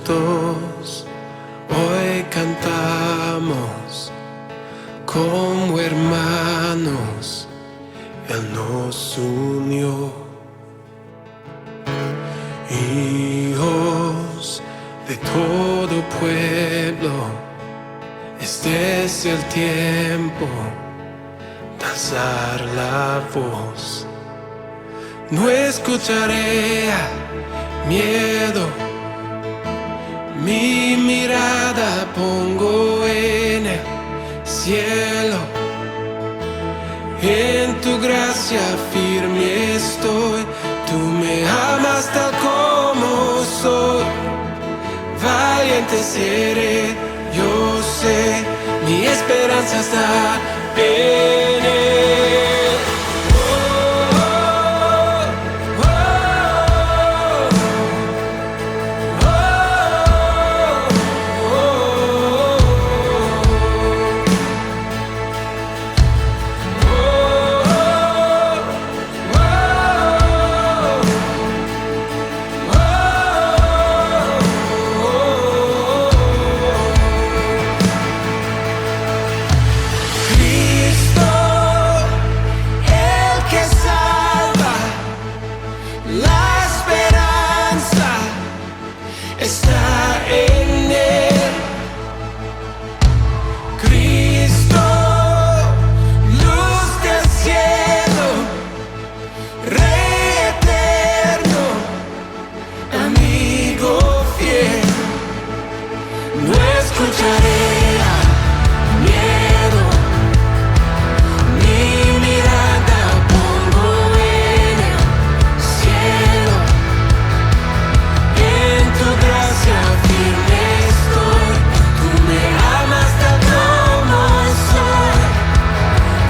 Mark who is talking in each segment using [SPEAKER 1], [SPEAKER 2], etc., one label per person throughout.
[SPEAKER 1] juntos hoy cantamos como hermanos, Él nos unió. Hijos de todo pueblo, este es el tiempo de alzar la voz. No escucharé miedo, mi mirada pongo en el cielo. En tu gracia firme estoy, tú me amas tal como soy. Valiente seré, yo sé, mi esperanza está en Él. Está en Él, Cristo, luz del cielo, Rey eterno, amigo fiel. No escucharé miedo, mi mirada pongo en el cielo. En tu gracia firme estoy, tú me amas tal como soy.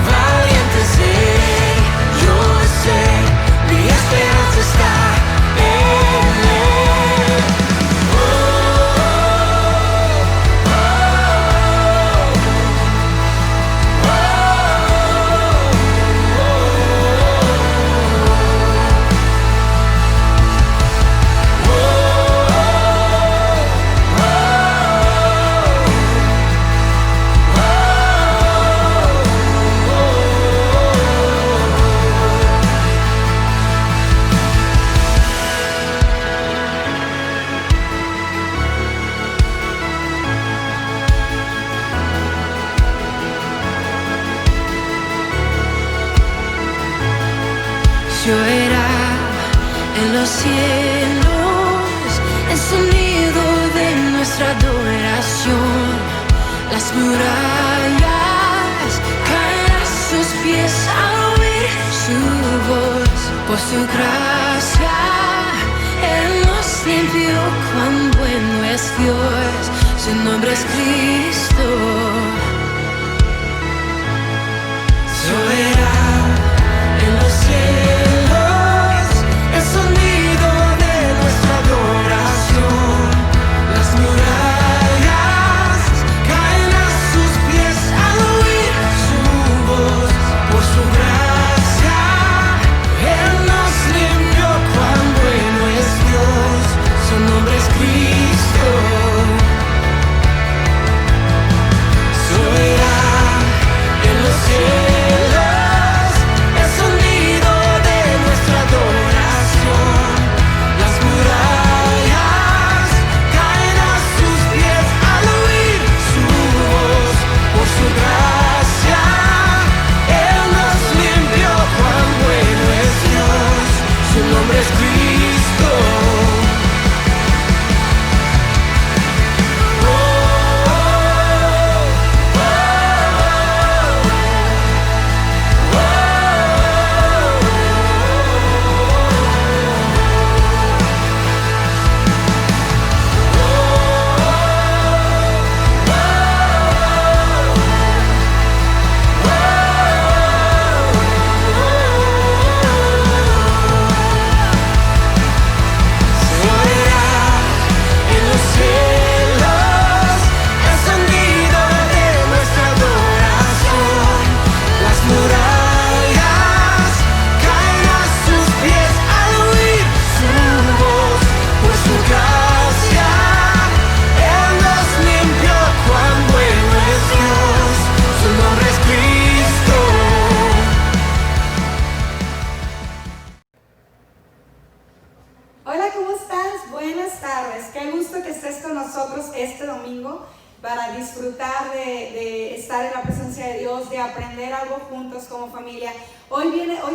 [SPEAKER 1] Valiente seré, yo sé, mi esperanza está en Él.
[SPEAKER 2] Yo era en los cielos el sonido de nuestra adoración. Las murallas caen a sus pies al oír su voz. Por su gracia Él nos limpió, cuán bueno es Dios. Su nombre es Cristo. Yo era en los cielos el sonido de nuestra adoración. Las murallas caen a sus pies al oír su voz. Por su gracia Él nos limpió, cuán bueno es Dios. Su nombre es Cristo. Soy en los cielos
[SPEAKER 3] tardes. Qué gusto que estés con nosotros este domingo para disfrutar de estar en la presencia de Dios, de aprender algo juntos como familia. Hoy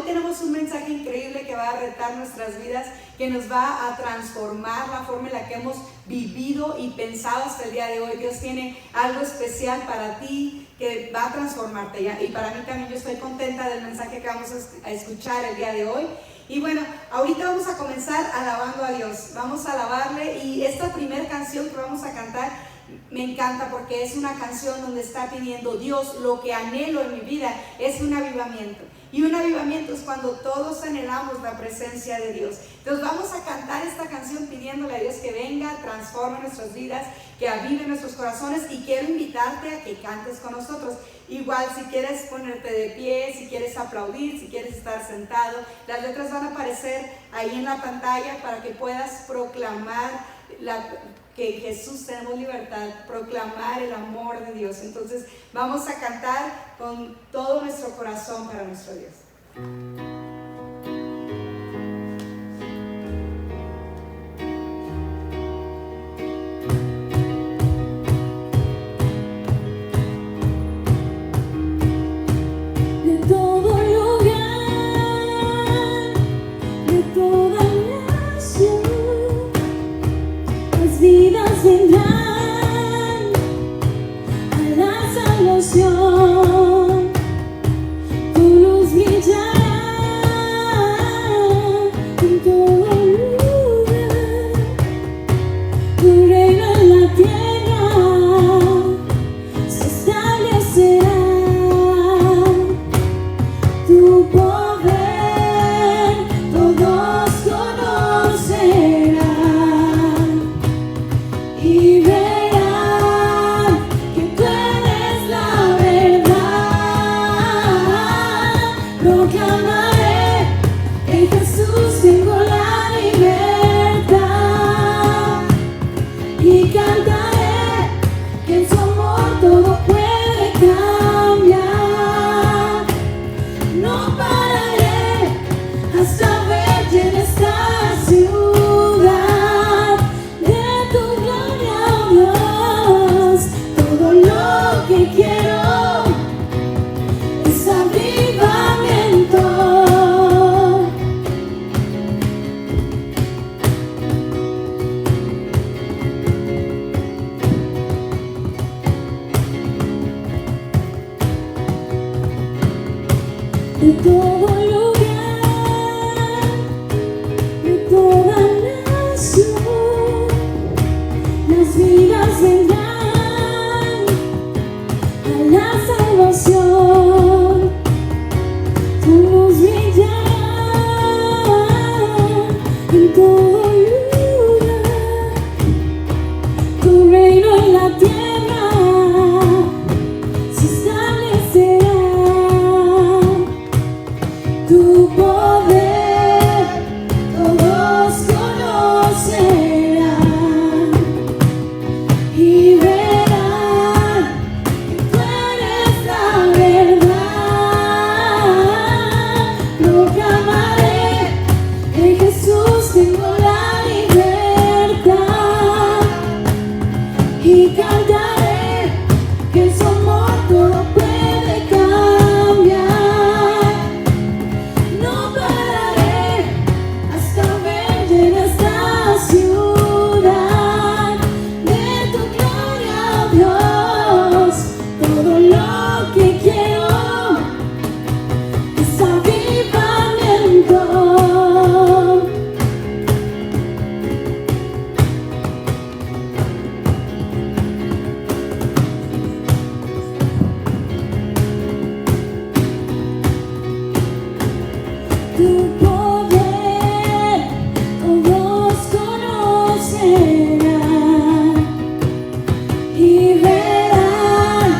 [SPEAKER 3] tenemos un mensaje increíble que va a retar nuestras vidas, que nos va a transformar la forma en la que hemos vivido y pensado hasta el día de hoy. Dios tiene algo especial para ti que va a transformarte ya. Y para mí también, yo estoy contenta del mensaje que vamos a escuchar el día de hoy. Y bueno, ahorita vamos a comenzar alabando a Dios. Vamos a alabarle, y esta primera canción que vamos a cantar me encanta porque es una canción donde está pidiendo: Dios, lo que anhelo en mi vida es un avivamiento. Y un avivamiento es cuando todos anhelamos la presencia de Dios. Entonces vamos a cantar esta canción pidiéndole a Dios que venga, transforme nuestras vidas, que avive nuestros corazones. Y quiero invitarte a que cantes con nosotros. Igual, si quieres ponerte de pie, si quieres aplaudir, si quieres estar sentado, las letras van a aparecer ahí en la pantalla para que puedas proclamar que en Jesús tenemos libertad, proclamar el amor de Dios. Entonces vamos a cantar con todo nuestro corazón para nuestro Dios.
[SPEAKER 2] De todo lugar, de toda nación, las vidas vendrán a la salvación. Tu luz brillará en todo lugar, tu reino en la tierra se establecerá. Tu poder todos conocerán y verán que tú eres la verdad. Proclamaré en Jesús tengo la libertad, y cantaré que en su amor todo puede cambiar. No pararé hasta verte en esta ciudad. De tu gloria, oh Dios, todo lo que quiero es avivamiento. De todo lugar, de toda nación, las vidas vendrán a la salvación. Tu luz brillará en todo lugar, tu reino en la tierra se establecerá. Tu poder todos conocerán y verán que tú eres la verdad. Proclamaré en Jesús tengo la libertad, y cantaré que en su amor todo puede cambiar. No pararé hasta verte en esta ciudad. De tu gloria, oh Dios, todo lo que quiero es avivamiento. Tu poder todos conocerán y verán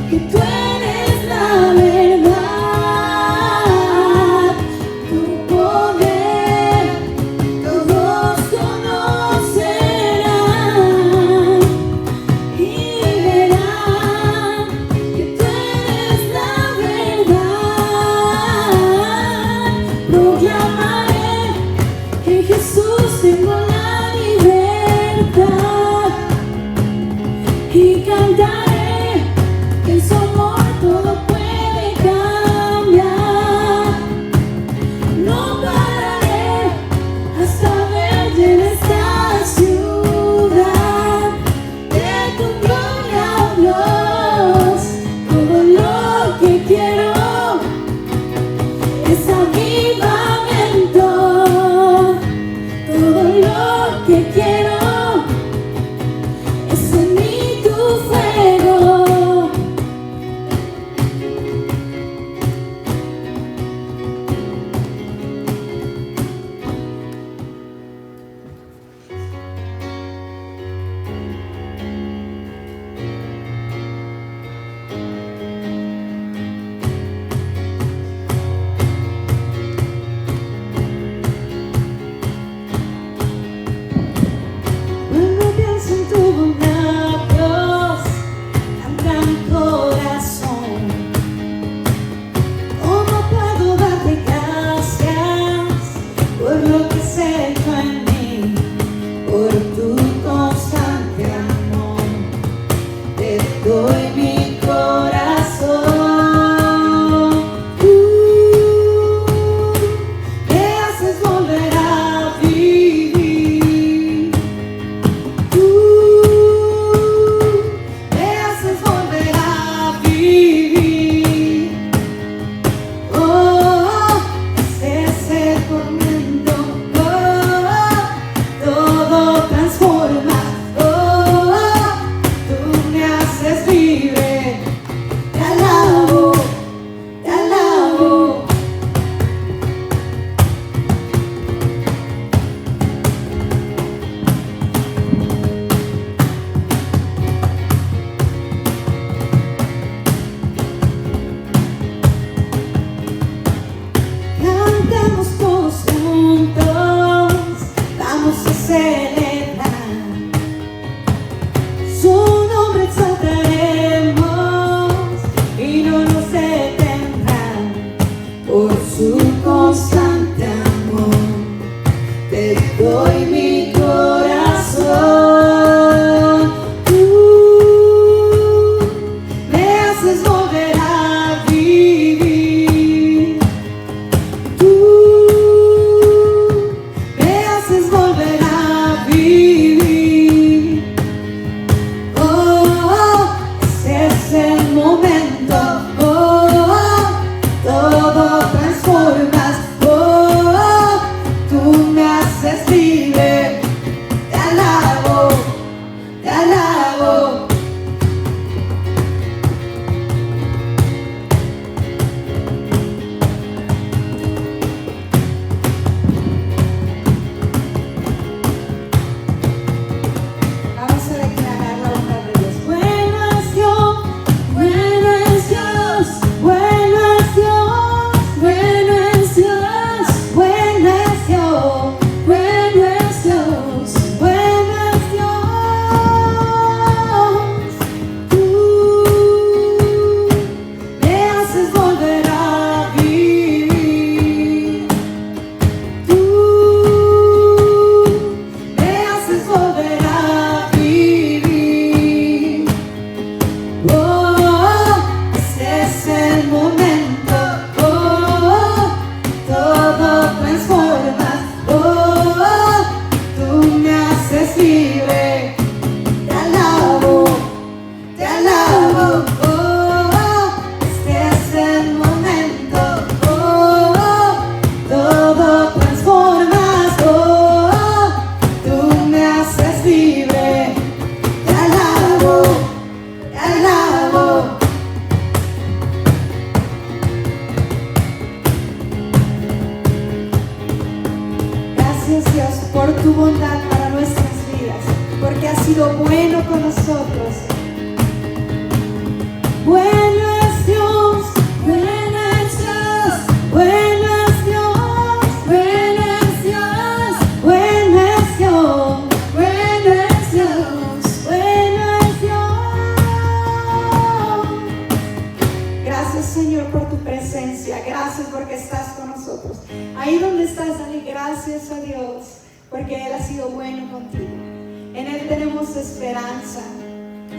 [SPEAKER 2] que tú eres la verdad. Tu poder todos conocerán y verán que tú eres la verdad. Proclamaré que en Jesús tengo la libertad.
[SPEAKER 3] haces libre. Te alabo, este es el momento, todo transformas, tú me haces libre. Te alabo, te alabo. Gracias Dios por tu bondad para nuestras vidas, porque has sido bueno con nosotros. Bueno es Dios, bueno es Dios, bueno es Dios, bueno es Dios, bueno es Dios, bueno es Dios, bueno es Dios. Gracias Señor por tu presencia, gracias porque estás con nosotros. Ahí donde estás, dale gracias a Dios, porque Él ha sido bueno contigo. En Él tenemos esperanza.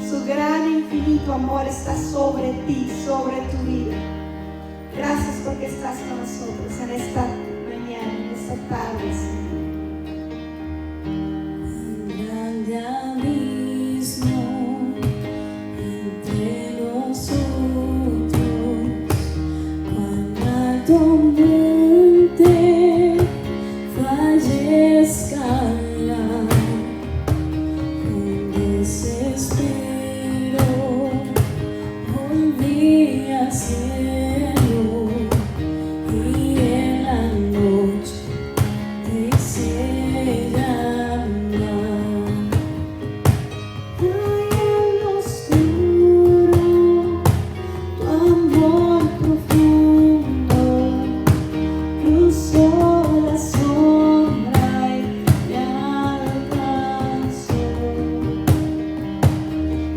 [SPEAKER 3] Su gran e infinito amor está sobre ti, sobre tu vida. Gracias porque estás con nosotros en esta mañana, en esta tarde, Señor.
[SPEAKER 2] Grande abismo entre nosotros, cuán alto monte falle escalar, con desespero volví al cielo, y en la noche te hice llamar. Hay en lo oscuro tu amor profundo, cruzó la sombra y me alcanzó.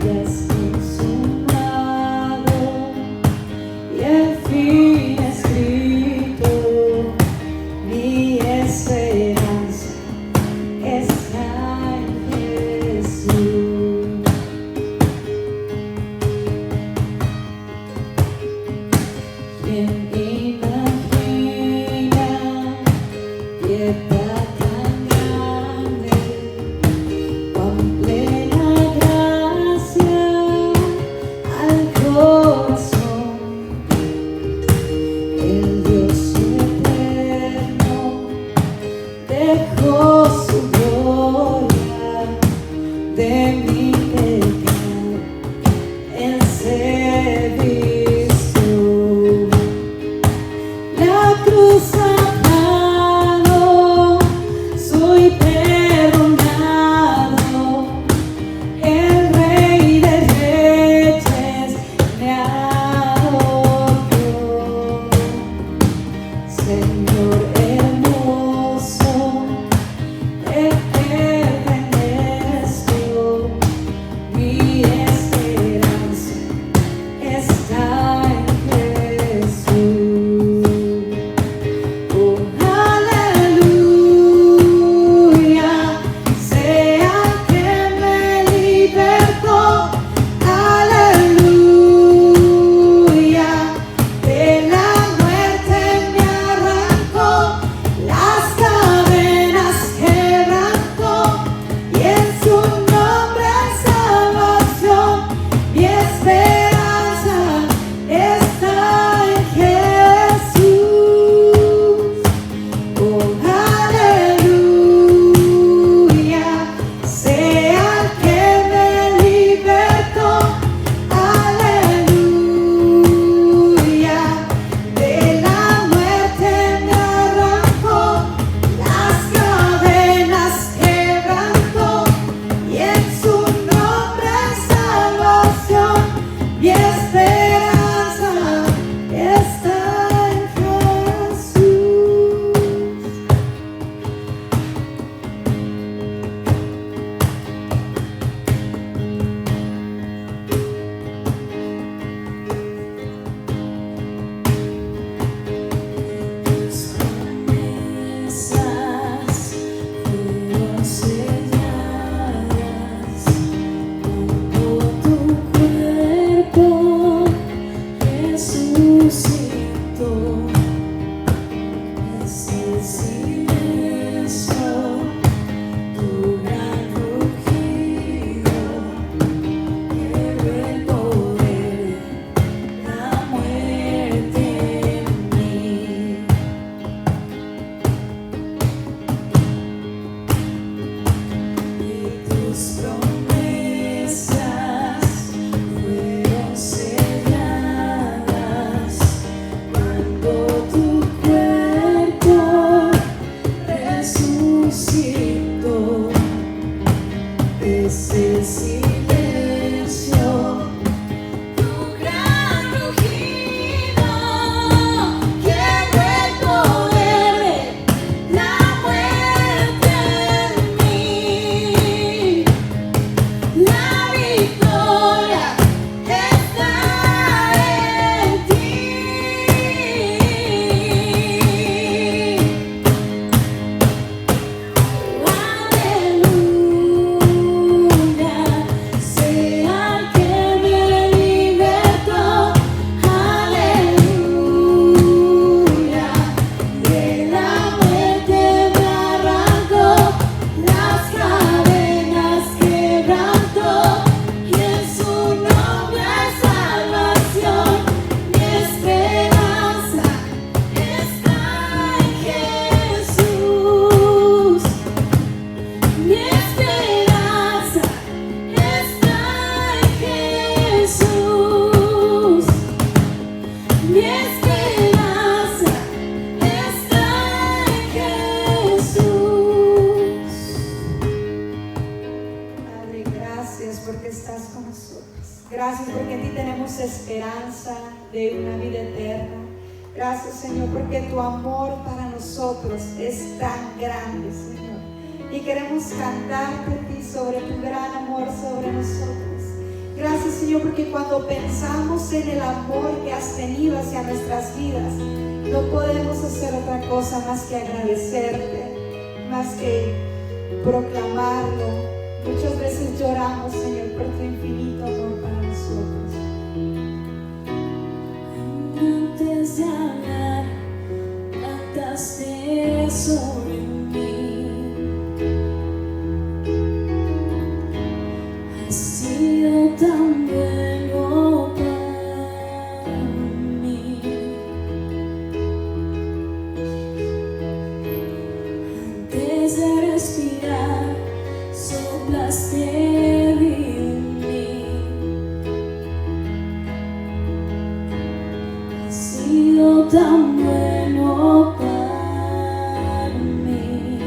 [SPEAKER 2] Ya es consumado y el fin escrito, mi esperanza está en Jesús. ¿Quién imagina piedad tan grande, cuán plena gracia al corazón? El Dios eterno dejó su gloria de mi pecado, Él se vistió. La cruz ha dado, soy perdonado, el Rey de Reyes me adoró. Señor hermoso, te pertenezco, Es el silencio, tu gran rugido, quiebra el poder de la muerte en mí. La victoria está en ti. Aleluya, sea el que me libertó. Aleluya, de la muerte me arrancó, las cadenas quebrantó, y en su nombre hay salvación. Mi esperanza está en Jesús. Mi esperanza está en Jesús. Mi esperanza está en Jesús.
[SPEAKER 3] Padre, gracias porque estás con nosotros. Gracias porque en ti tenemos esperanza de una vida eterna. Gracias, Señor, porque tu amor para nosotros es tan grande, Señor. Y queremos cantarte a ti sobre tu gran amor sobre nosotros. Gracias, Señor, porque cuando pensamos en el amor que has tenido hacia nuestras vidas, no podemos hacer otra cosa más que agradecerte, más que proclamarlo. Muchas veces lloramos, Señor, por tu infinito amor para nosotros.
[SPEAKER 2] Antes de hablar, cantaste sobre mí. Has sido tan bueno para mí. Antes de respirar, soplaste vida en mí. Has sido tan bueno para mí.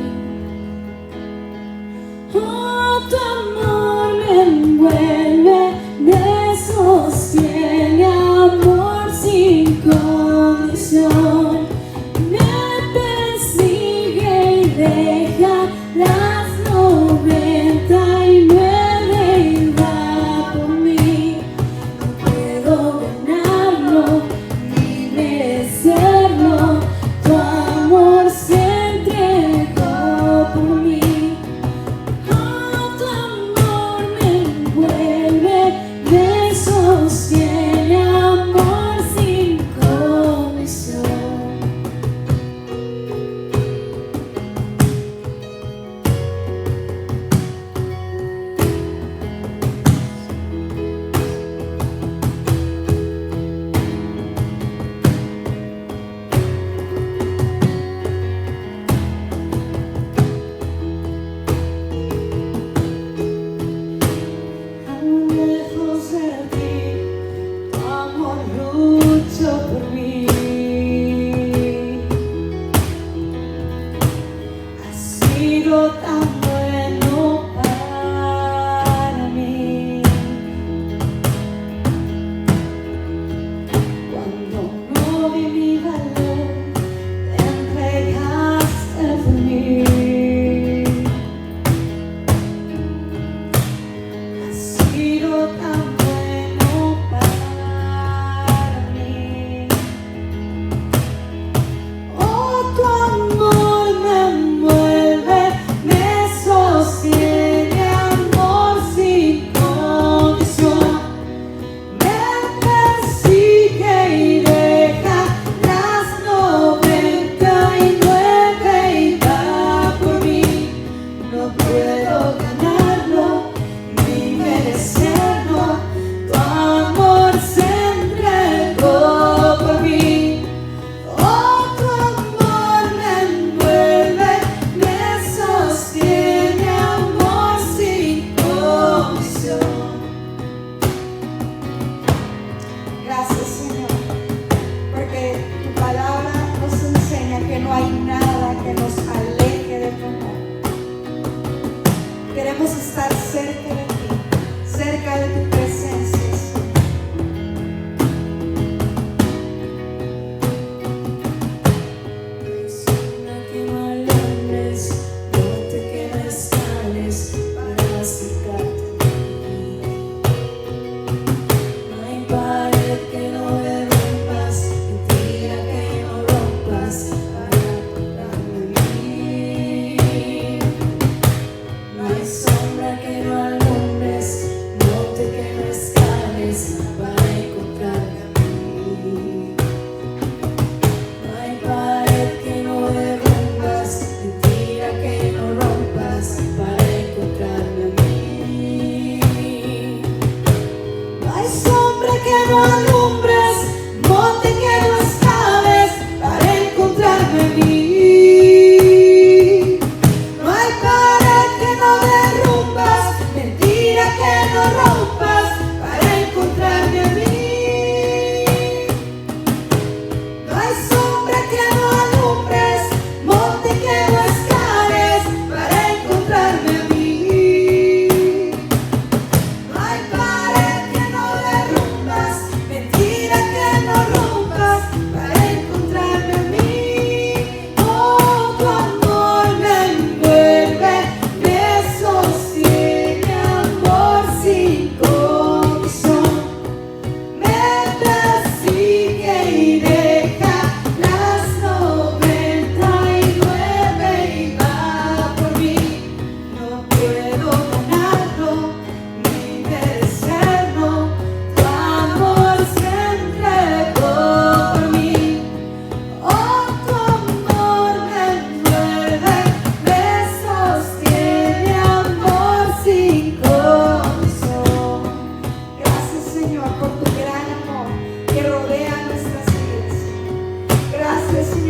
[SPEAKER 2] Oh, tu amor me envuelve, me sostiene, amor sin condición. Me persigue y deja las 99 y va por mí. No puedo ganarlo ni merecerlo, tu
[SPEAKER 3] cerca de ti, cerca de tu presencia.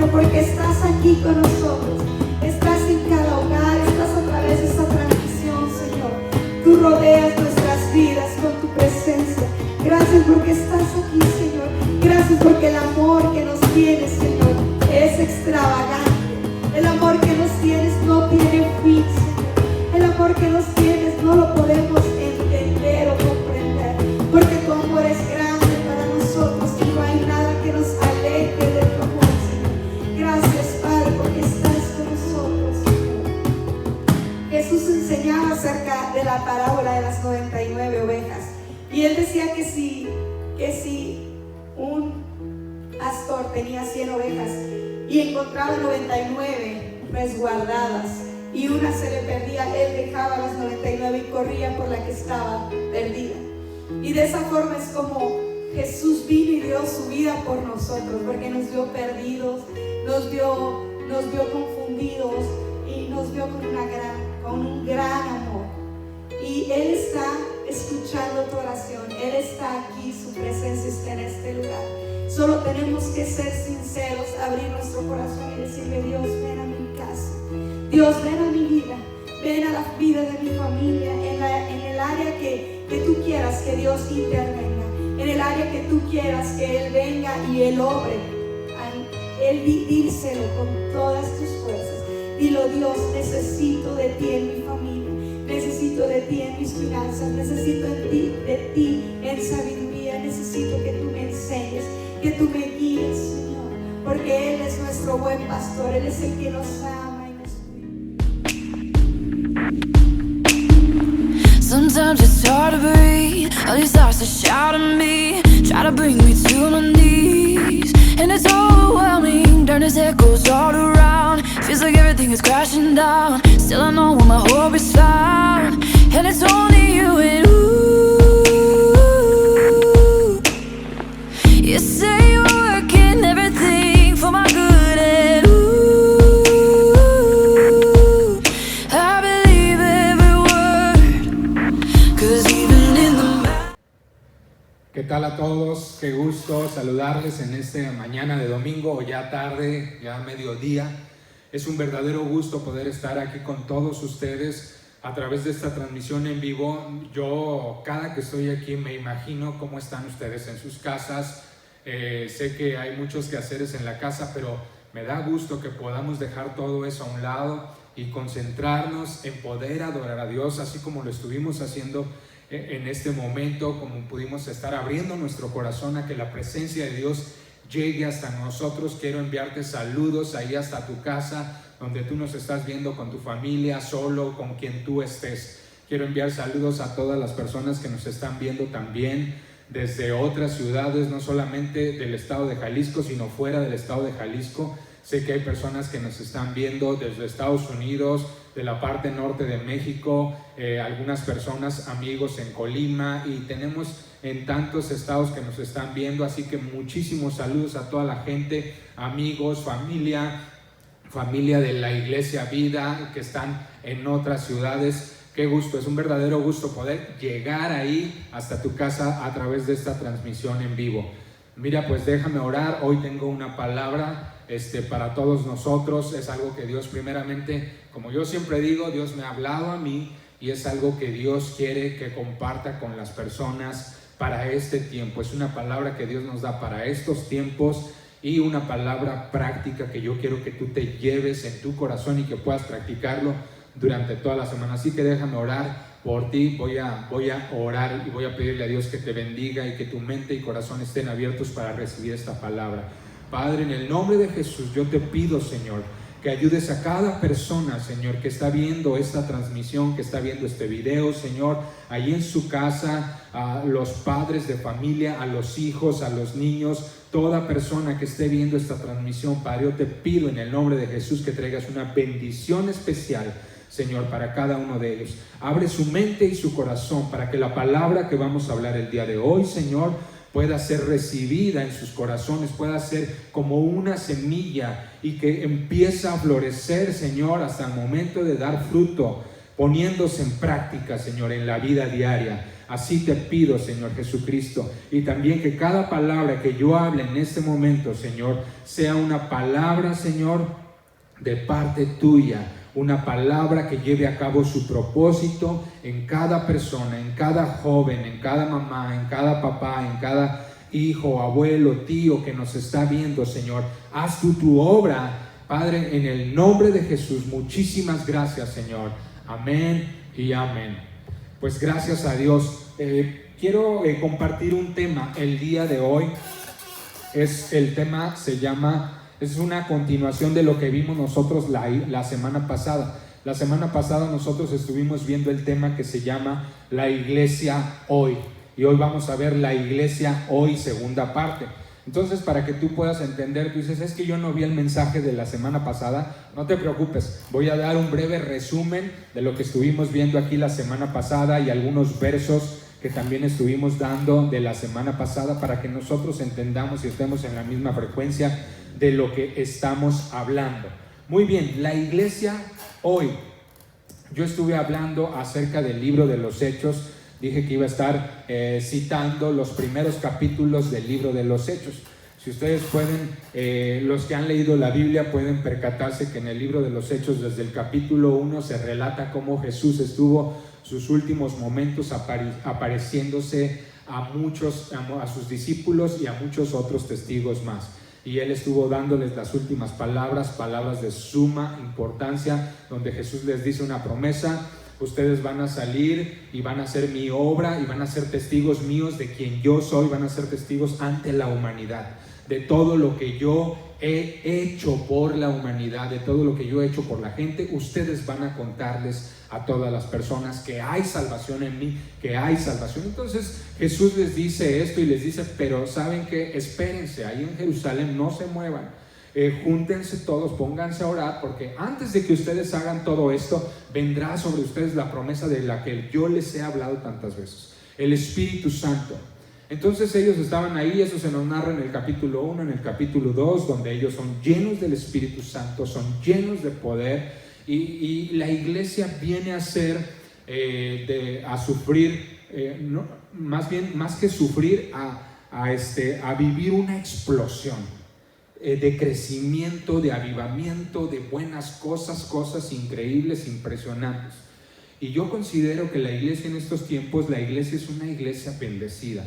[SPEAKER 3] Porque estás aquí con nosotros, estás en cada hogar, estás a través de esta transmisión, Señor. Tú rodeas nuestras vidas con tu presencia. Gracias porque estás aquí, Señor. Gracias porque el amor que nos tienes, Señor, es extravagante. El amor que nos tienes no tiene fin, Señor. El amor que nos tienes no lo podemos entender o comprender, porque tu amor es grande para nosotros y no hay nada que nos aleje de tu amor. Gracias, Padre, porque estás con nosotros, Señor. Jesús enseñaba acerca de la parábola de las 99 ovejas. Y él decía que si un pastor tenía 100 ovejas y encontraba 99 resguardadas y una se le perdía, él dejaba las 99 y corría por la que estaba perdida. Y de esa forma es como Jesús vino y dio su vida por nosotros, porque nos vio perdidos, nos vio confundidos y nos vio con un gran amor. Y Él está escuchando tu oración, Él está aquí, su presencia está en este lugar. Solo tenemos que ser sinceros, abrir nuestro corazón y decirle: Dios, ven a mi casa, Dios, ven a mi vida, ven a la vida de mi familia, en el área que tú quieras que Dios intervenga, en el área que tú quieras que Él venga y Él obre. Él díselo con todas tus fuerzas. Dilo: Dios, necesito de ti en mi familia, necesito de ti en mis finanzas, necesito de ti en sabiduría, necesito que tú me enseñes, que tú me guíes, Señor, porque Él es nuestro buen pastor, Él es el que nos ama y nos cuida.
[SPEAKER 2] Sometimes it's hard to breathe, all these thoughts that shout at me, try to bring me to my knees, and it's overwhelming, darkness echoes all around, feels like everything is crashing down, still I know where my hope is found, and it's only you and you say you're working everything for my good, and I believe every word, 'cause even in the...
[SPEAKER 4] ¿Qué tal a todos? Qué gusto saludarles en esta mañana de domingo, o ya tarde, ya mediodía. Es un verdadero gusto poder estar aquí con todos ustedes a través de esta transmisión en vivo. Yo cada que estoy aquí me imagino cómo están ustedes en sus casas. Sé que hay muchos quehaceres en la casa, pero me da gusto que podamos dejar todo eso a un lado y concentrarnos en poder adorar a Dios, así como lo estuvimos haciendo en este momento, como pudimos estar abriendo nuestro corazón a que la presencia de Dios llegue hasta nosotros. Quiero enviarte saludos ahí hasta tu casa, donde tú nos estás viendo, con tu familia, solo, con quien tú estés. Quiero enviar saludos a todas las personas que nos están viendo también desde otras ciudades, no solamente del estado de Jalisco, sino fuera del estado de Jalisco. Sé que hay personas que nos están viendo desde Estados Unidos, de la parte norte de México, algunas personas, amigos en Colima, y tenemos en tantos estados que nos están viendo, así que muchísimos saludos a toda la gente, amigos, familia de la Iglesia Vida que están en otras ciudades. Qué gusto, es un verdadero gusto poder llegar ahí hasta tu casa a través de esta transmisión en vivo. Mira, pues déjame orar. Hoy tengo una palabra para todos nosotros. Es algo que Dios primeramente, como yo siempre digo, Dios me ha hablado a mí y es algo que Dios quiere que comparta con las personas para este tiempo. Es una palabra que Dios nos da para estos tiempos y una palabra práctica que yo quiero que tú te lleves en tu corazón y que puedas practicarlo durante toda la semana. Así que déjame orar por ti. Voy a orar y voy a pedirle a Dios que te bendiga y que tu mente y corazón estén abiertos para recibir esta palabra. Padre, en el nombre de Jesús, yo te pido, Señor, que ayudes a cada persona, Señor, que está viendo esta transmisión, que está viendo este video, Señor, ahí en su casa, a los padres de familia, a los hijos, a los niños, toda persona que esté viendo esta transmisión. Padre, yo te pido en el nombre de Jesús que traigas una bendición especial, Señor, para cada uno de ellos. Abre su mente y su corazón para que la palabra que vamos a hablar el día de hoy, Señor, pueda ser recibida en sus corazones, pueda ser como una semilla y que empiece a florecer, Señor, hasta el momento de dar fruto, poniéndose en práctica, Señor, en la vida diaria. Así te pido, Señor Jesucristo, y también que cada palabra que yo hable en este momento, Señor, sea una palabra, Señor, de parte tuya, una palabra que lleve a cabo su propósito en cada persona, en cada joven, en cada mamá, en cada papá, en cada hijo, abuelo, tío que nos está viendo, Señor. Haz tú tu obra, Padre, en el nombre de Jesús. Muchísimas gracias, Señor. Amén y amén. Pues gracias a Dios. Quiero compartir un tema el día de hoy. El tema se llama... Es una continuación de lo que vimos nosotros la semana pasada. La semana pasada nosotros estuvimos viendo el tema que se llama La Iglesia Hoy. Y hoy vamos a ver La Iglesia Hoy, segunda parte. Entonces, para que tú puedas entender, tú dices, es que yo no vi el mensaje de la semana pasada. No te preocupes, voy a dar un breve resumen de lo que estuvimos viendo aquí la semana pasada y algunos versos que también estuvimos dando de la semana pasada para que nosotros entendamos y estemos en la misma frecuencia de lo que estamos hablando. Muy bien, la iglesia hoy. Yo estuve hablando acerca del libro de los Hechos. Dije que iba a estar citando los primeros capítulos del libro de los Hechos. Si ustedes pueden, los que han leído la Biblia pueden percatarse que en el libro de los Hechos, desde el capítulo 1, se relata cómo Jesús estuvo sus últimos momentos apareciéndose a sus discípulos y a muchos otros testigos más. Y Él estuvo dándoles las últimas palabras de suma importancia, donde Jesús les dice una promesa: ustedes van a salir y van a hacer mi obra y van a ser testigos míos de quien yo soy, van a ser testigos ante la humanidad, de todo lo que yo he hecho por la humanidad, de todo lo que yo he hecho por la gente. Ustedes van a contarles a todas las personas que hay salvación en mí, que hay salvación. Entonces Jesús les dice esto y les dice, pero ¿saben qué? Espérense, ahí en Jerusalén no se muevan, júntense todos, pónganse a orar, porque antes de que ustedes hagan todo esto, vendrá sobre ustedes la promesa de la que yo les he hablado tantas veces, el Espíritu Santo. Entonces ellos estaban ahí, eso se nos narra en el capítulo 1, en el capítulo 2, donde ellos son llenos del Espíritu Santo, son llenos de poder, y la iglesia viene a ser, a sufrir, más que sufrir, a vivir una explosión de crecimiento, de avivamiento, de buenas cosas increíbles, impresionantes. Y yo considero que la iglesia en estos tiempos, la iglesia es una iglesia bendecida,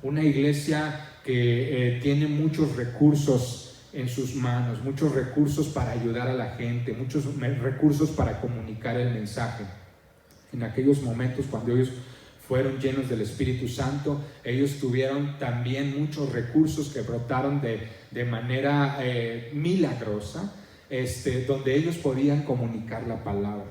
[SPEAKER 4] una iglesia que tiene muchos recursos en sus manos, muchos recursos para ayudar a la gente, muchos recursos para comunicar el mensaje. En aquellos momentos cuando ellos fueron llenos del Espíritu Santo, ellos tuvieron también muchos recursos que brotaron de manera milagrosa, donde ellos podían comunicar la palabra.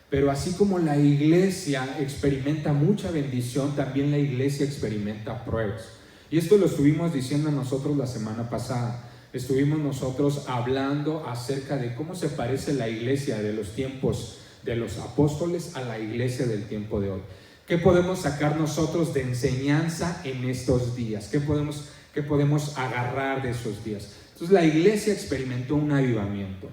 [SPEAKER 4] Pero así como la iglesia experimenta mucha bendición, también la iglesia experimenta pruebas. Y esto lo estuvimos diciendo nosotros la semana pasada. Estuvimos nosotros hablando acerca de cómo se parece la iglesia de los tiempos de los apóstoles a la iglesia del tiempo de hoy. ¿Qué podemos sacar nosotros de enseñanza en estos días? ¿Qué podemos agarrar de esos días? Entonces la iglesia experimentó un avivamiento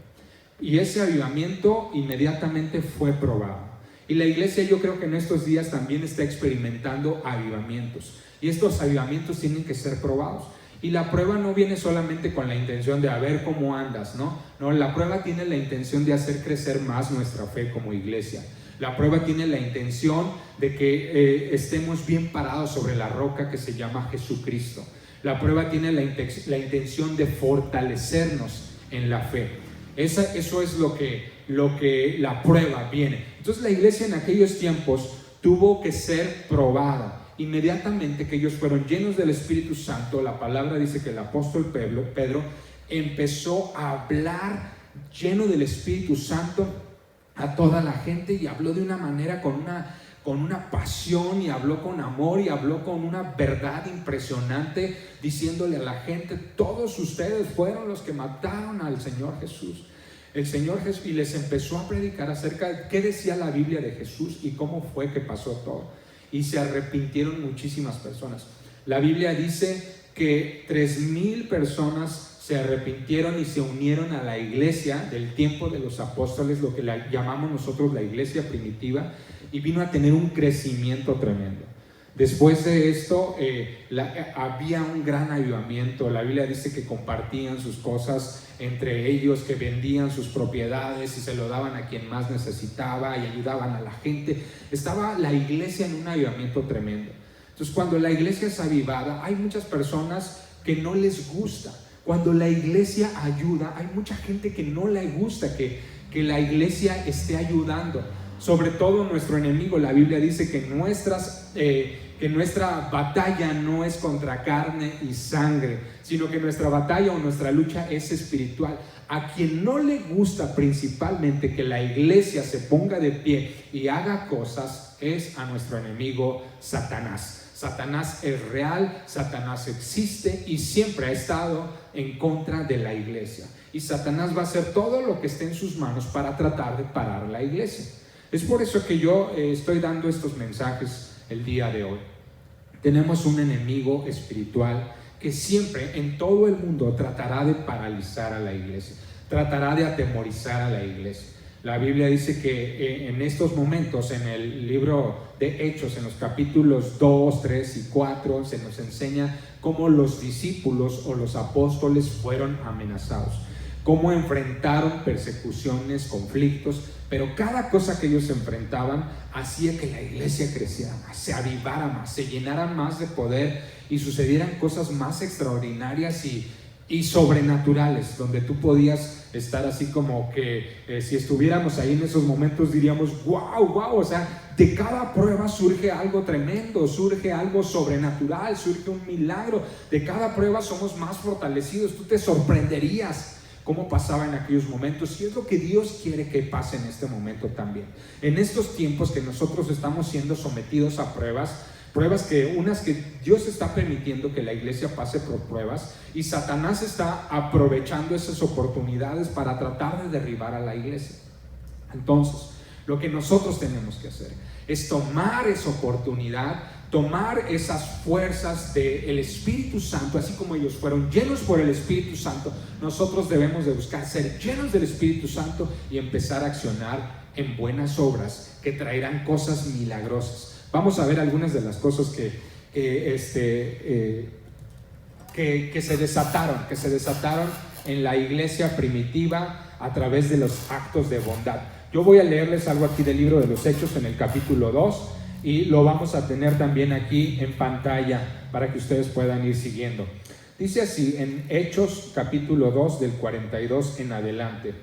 [SPEAKER 4] y ese avivamiento inmediatamente fue probado. Y la iglesia, yo creo que en estos días también está experimentando avivamientos, y estos avivamientos tienen que ser probados. Y la prueba no viene solamente con la intención de a ver cómo andas, ¿no? No, la prueba tiene la intención de hacer crecer más nuestra fe como iglesia. La prueba tiene la intención de que estemos bien parados sobre la roca que se llama Jesucristo. La prueba tiene la intención de fortalecernos en la fe. Eso es lo que la prueba viene. Entonces la iglesia en aquellos tiempos tuvo que ser probada. Inmediatamente que ellos fueron llenos del Espíritu Santo, la palabra dice que el apóstol Pedro empezó a hablar lleno del Espíritu Santo a toda la gente, y habló de una manera con una pasión, y habló con amor, y habló con una verdad impresionante, diciéndole a la gente: todos ustedes fueron los que mataron al Señor Jesús. El Señor Jesús, y les empezó a predicar acerca de qué decía la Biblia de Jesús y cómo fue que pasó todo. Y se arrepintieron muchísimas personas. La Biblia dice que 3,000 personas se arrepintieron y se unieron a la iglesia del tiempo de los apóstoles, lo que llamamos nosotros la iglesia primitiva, y vino a tener un crecimiento tremendo. Después de esto había un gran avivamiento. La Biblia dice que compartían sus cosas entre ellos, que vendían sus propiedades y se lo daban a quien más necesitaba, y ayudaban a la gente. Estaba la iglesia en un avivamiento tremendo. Entonces, cuando la iglesia es avivada, hay muchas personas que no les gusta. Cuando la iglesia ayuda, hay mucha gente que no le gusta que la iglesia esté ayudando. Sobre todo nuestro enemigo. La Biblia dice que nuestra batalla no es contra carne y sangre, sino que nuestra batalla o nuestra lucha es espiritual. A quien no le gusta principalmente que la iglesia se ponga de pie y haga cosas es a nuestro enemigo Satanás. Satanás es real, Satanás existe y siempre ha estado en contra de la iglesia. Y Satanás va a hacer todo lo que esté en sus manos para tratar de parar la iglesia. Es por eso que yo estoy dando estos mensajes el día de hoy. Tenemos un enemigo espiritual que siempre en todo el mundo tratará de paralizar a la iglesia, tratará de atemorizar a la iglesia. La Biblia dice que en estos momentos, en el libro de Hechos, en los capítulos 2, 3 y 4, se nos enseña cómo los discípulos o los apóstoles fueron amenazados, cómo enfrentaron persecuciones, conflictos, pero cada cosa que ellos enfrentaban hacía que la iglesia creciera más, se avivara más, se llenara más de poder y sucedieran cosas más extraordinarias y sobrenaturales, donde tú podías estar así como que si estuviéramos ahí en esos momentos diríamos wow, o sea, de cada prueba surge algo tremendo, surge algo sobrenatural, surge un milagro. De cada prueba somos más fortalecidos. Tú te sorprenderías cómo pasaba en aquellos momentos, y es lo que Dios quiere que pase en este momento también. En estos tiempos que nosotros estamos siendo sometidos a pruebas que Dios está permitiendo que la iglesia pase por pruebas, y Satanás está aprovechando esas oportunidades para tratar de derribar a la iglesia. Entonces, lo que nosotros tenemos que hacer es tomar esa oportunidad, tomar esas fuerzas del Espíritu Santo. Así como ellos fueron llenos por el Espíritu Santo, nosotros debemos de buscar ser llenos del Espíritu Santo y empezar a accionar en buenas obras que traerán cosas milagrosas. Vamos a ver algunas de las cosas que se desataron en la iglesia primitiva a través de los actos de bondad. Yo voy a leerles algo aquí del libro de los Hechos en el capítulo 2, y lo vamos a tener también aquí en pantalla para que ustedes puedan ir siguiendo. Dice así en Hechos capítulo 2 del 42 en adelante.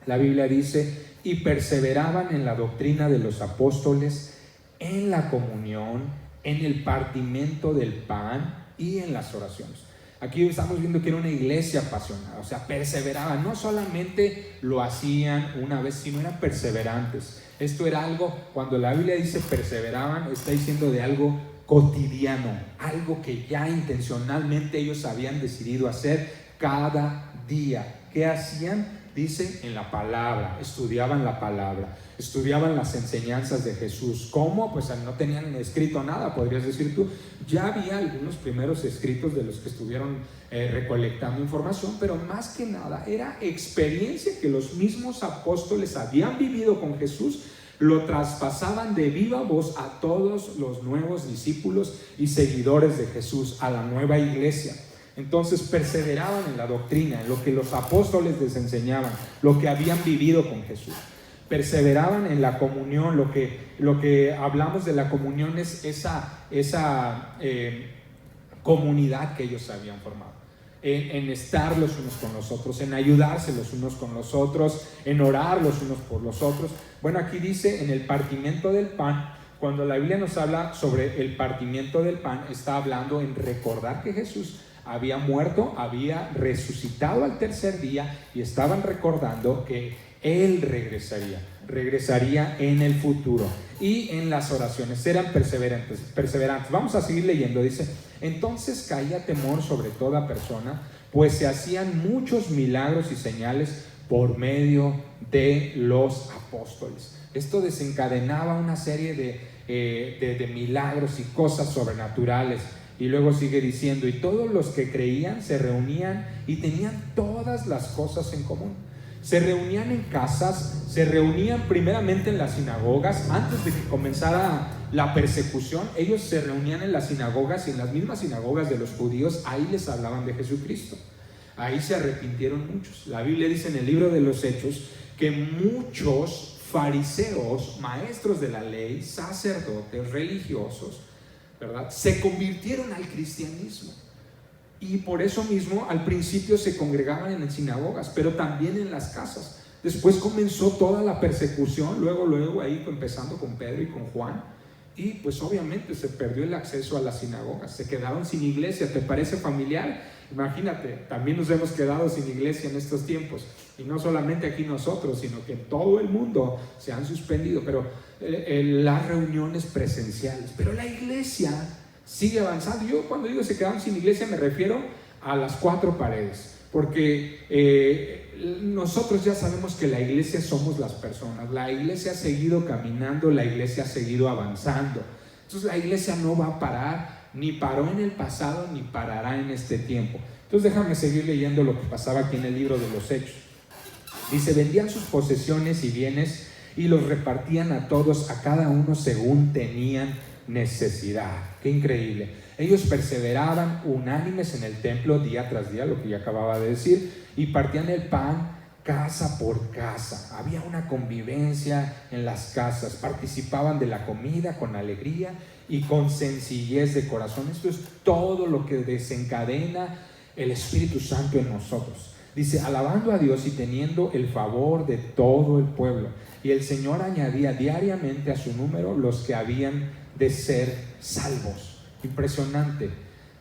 [SPEAKER 4] La Biblia dice: y perseveraban en la doctrina de los apóstoles, en la comunión, en el partimiento del pan y en las oraciones. Aquí estamos viendo que era una iglesia apasionada, o sea, perseveraban, no solamente lo hacían una vez, sino eran perseverantes. Esto era algo, cuando la Biblia dice perseveraban, está diciendo de algo cotidiano, algo que ya intencionalmente ellos habían decidido hacer cada día. ¿Qué hacían? Dice en la palabra, estudiaban la palabra, estudiaban las enseñanzas de Jesús. ¿Cómo? Pues no tenían escrito nada, podrías decir tú. Ya había algunos primeros escritos de los que estuvieron recolectando información, pero más que nada era experiencia que los mismos apóstoles habían vivido con Jesús, lo traspasaban de viva voz a todos los nuevos discípulos y seguidores de Jesús, a la nueva iglesia. Entonces perseveraban en la doctrina, en lo que los apóstoles les enseñaban, lo que habían vivido con Jesús. Perseveraban en la comunión. Lo que hablamos de la comunión es esa comunidad que ellos habían formado, en estar los unos con los otros, en ayudarse los unos con los otros, en orar los unos por los otros. Bueno, aquí dice en el partimiento del pan. Cuando la Biblia nos habla sobre el partimiento del pan, está hablando en recordar que Jesús había muerto, había resucitado al tercer día, y estaban recordando que Él regresaría en el futuro. Y en las oraciones eran perseverantes. Vamos a seguir leyendo. Dice: entonces caía temor sobre toda persona, pues se hacían muchos milagros y señales por medio de los apóstoles. Esto desencadenaba una serie de milagros y cosas sobrenaturales. Y luego sigue diciendo: y todos los que creían se reunían y tenían todas las cosas en común. Se reunían en casas, se reunían primeramente en las sinagogas. Antes de que comenzara la persecución, ellos se reunían en las sinagogas, y en las mismas sinagogas de los judíos, ahí les hablaban de Jesucristo. Ahí se arrepintieron muchos. La Biblia dice en el libro de los Hechos que muchos fariseos, maestros de la ley, sacerdotes, religiosos, ¿verdad?, se convirtieron al cristianismo. Y por eso mismo al principio se congregaban en las sinagogas, pero también en las casas. Después comenzó toda la persecución, luego ahí empezando con Pedro y con Juan, y pues obviamente se perdió el acceso a las sinagogas, se quedaron sin iglesia. ¿Te parece familiar? Imagínate, también nos hemos quedado sin iglesia en estos tiempos, y no solamente aquí nosotros, sino que en todo el mundo se han suspendido, pero las reuniones presenciales. Pero la iglesia sigue avanzando. Yo cuando digo se quedaron sin iglesia me refiero a las cuatro paredes, porque nosotros ya sabemos que la iglesia somos las personas. La iglesia ha seguido caminando, la iglesia ha seguido avanzando. Entonces la iglesia no va a parar, ni paró en el pasado, ni parará en este tiempo. Entonces déjame seguir leyendo lo que pasaba aquí en el libro de los Hechos. Dice: vendían sus posesiones y bienes y los repartían a todos, a cada uno según tenían necesidad. Qué increíble. Ellos perseveraban unánimes en el templo día tras día, lo que ya acababa de decir, y partían el pan casa por casa. Había una convivencia en las casas, participaban de la comida con alegría y con sencillez de corazón. Esto es todo lo que desencadena el Espíritu Santo en nosotros. Dice: alabando a Dios y teniendo el favor de todo el pueblo. Y el Señor añadía diariamente a su número los que habían de ser salvos. Impresionante.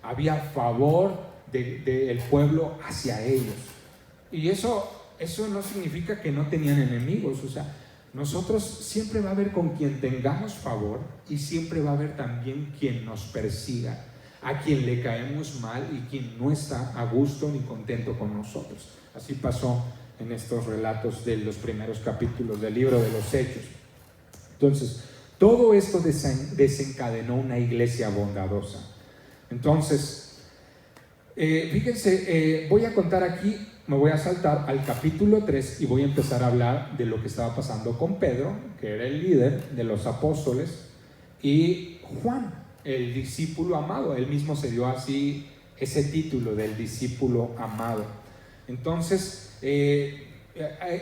[SPEAKER 4] Había favor del pueblo hacia ellos. Y eso no significa que no tenían enemigos. O sea, nosotros siempre va a haber con quien tengamos favor, y siempre va a haber también quien nos persiga, a quien le caemos mal y quien no está a gusto ni contento con nosotros. Así pasó en estos relatos de los primeros capítulos del libro de los Hechos. Entonces, todo esto desencadenó una iglesia bondadosa. Entonces, fíjense, voy a contar aquí, me voy a saltar al capítulo 3 y voy a empezar a hablar de lo que estaba pasando con Pedro, que era el líder de los apóstoles, y Juan, el discípulo amado. Él mismo se dio así ese título del discípulo amado. Entonces,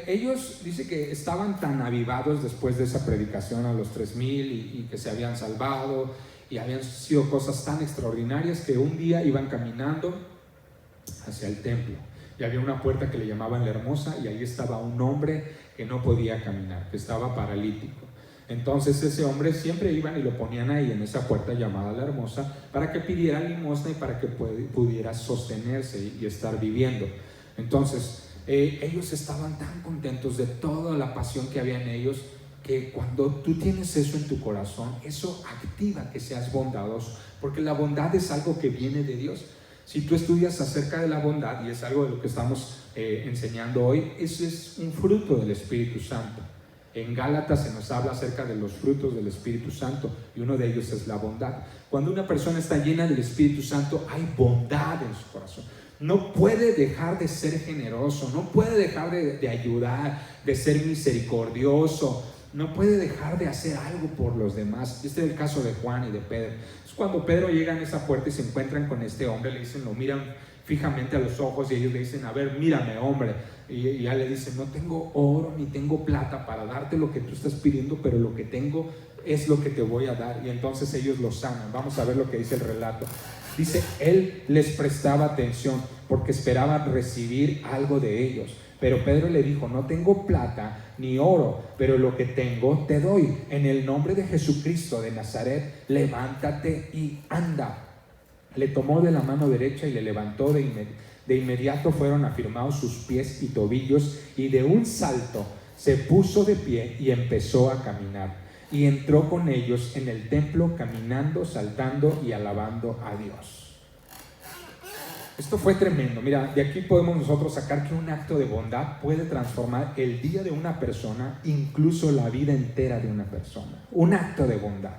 [SPEAKER 4] ellos dice que estaban tan avivados después de esa predicación a los 3,000 y que se habían salvado y habían sido cosas tan extraordinarias, que un día iban caminando hacia el templo. Y había una puerta que le llamaban la Hermosa, y ahí estaba un hombre que no podía caminar, que estaba paralítico. Entonces ese hombre siempre iban y lo ponían ahí en esa puerta llamada la Hermosa para que pidiera limosna y para que pudiera sostenerse y estar viviendo. Entonces ellos estaban tan contentos de toda la pasión que había en ellos, que cuando tú tienes eso en tu corazón, eso activa que seas bondadoso, porque la bondad es algo que viene de Dios. Si tú estudias acerca de la bondad, y es algo de lo que estamos enseñando hoy, eso es un fruto del Espíritu Santo. En Gálatas se nos habla acerca de los frutos del Espíritu Santo, y uno de ellos es la bondad. Cuando una persona está llena del Espíritu Santo, hay bondad en su corazón. No puede dejar de ser generoso, no puede dejar de ayudar, de ser misericordioso, no puede dejar de hacer algo por los demás. Este es el caso de Juan y de Pedro. Entonces, cuando Pedro llega a esa puerta y se encuentran con este hombre, le dicen, lo miran fijamente a los ojos, y ellos le dicen, a ver, mírame, hombre. Y ya le dicen, no tengo oro ni tengo plata para darte lo que tú estás pidiendo, pero lo que tengo es lo que te voy a dar. Y entonces ellos lo sanan. Vamos a ver lo que dice el relato. Dice, él les prestaba atención porque esperaba recibir algo de ellos. Pero Pedro le dijo, no tengo plata ni oro, pero lo que tengo te doy. En el nombre de Jesucristo de Nazaret, levántate y anda. Le tomó de la mano derecha y le levantó. De inmediato fueron afirmados sus pies y tobillos, y de un salto se puso de pie y empezó a caminar. Y entró con ellos en el templo, caminando, saltando y alabando a Dios. Esto fue tremendo. Mira, de aquí podemos nosotros sacar que un acto de bondad puede transformar el día de una persona, incluso la vida entera de una persona. Un acto de bondad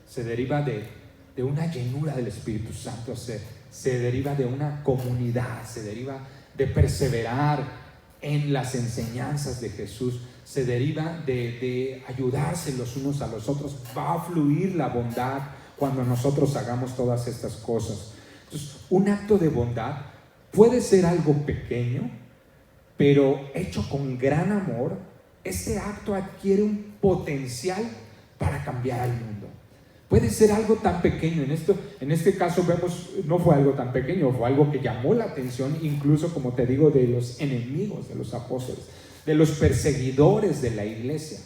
[SPEAKER 4] se deriva de una llenura del Espíritu Santo, se deriva de una comunidad, se deriva de perseverar en las enseñanzas de Jesús, se deriva de ayudarse los unos a los otros. Va a fluir la bondad cuando nosotros hagamos todas estas cosas. Entonces, un acto de bondad puede ser algo pequeño, pero hecho con gran amor, este acto adquiere un potencial para cambiar al mundo. Puede ser algo tan pequeño. En este caso vemos, no fue algo tan pequeño, fue algo que llamó la atención, incluso, como te digo, de los enemigos de los apóstoles, de los perseguidores de la iglesia.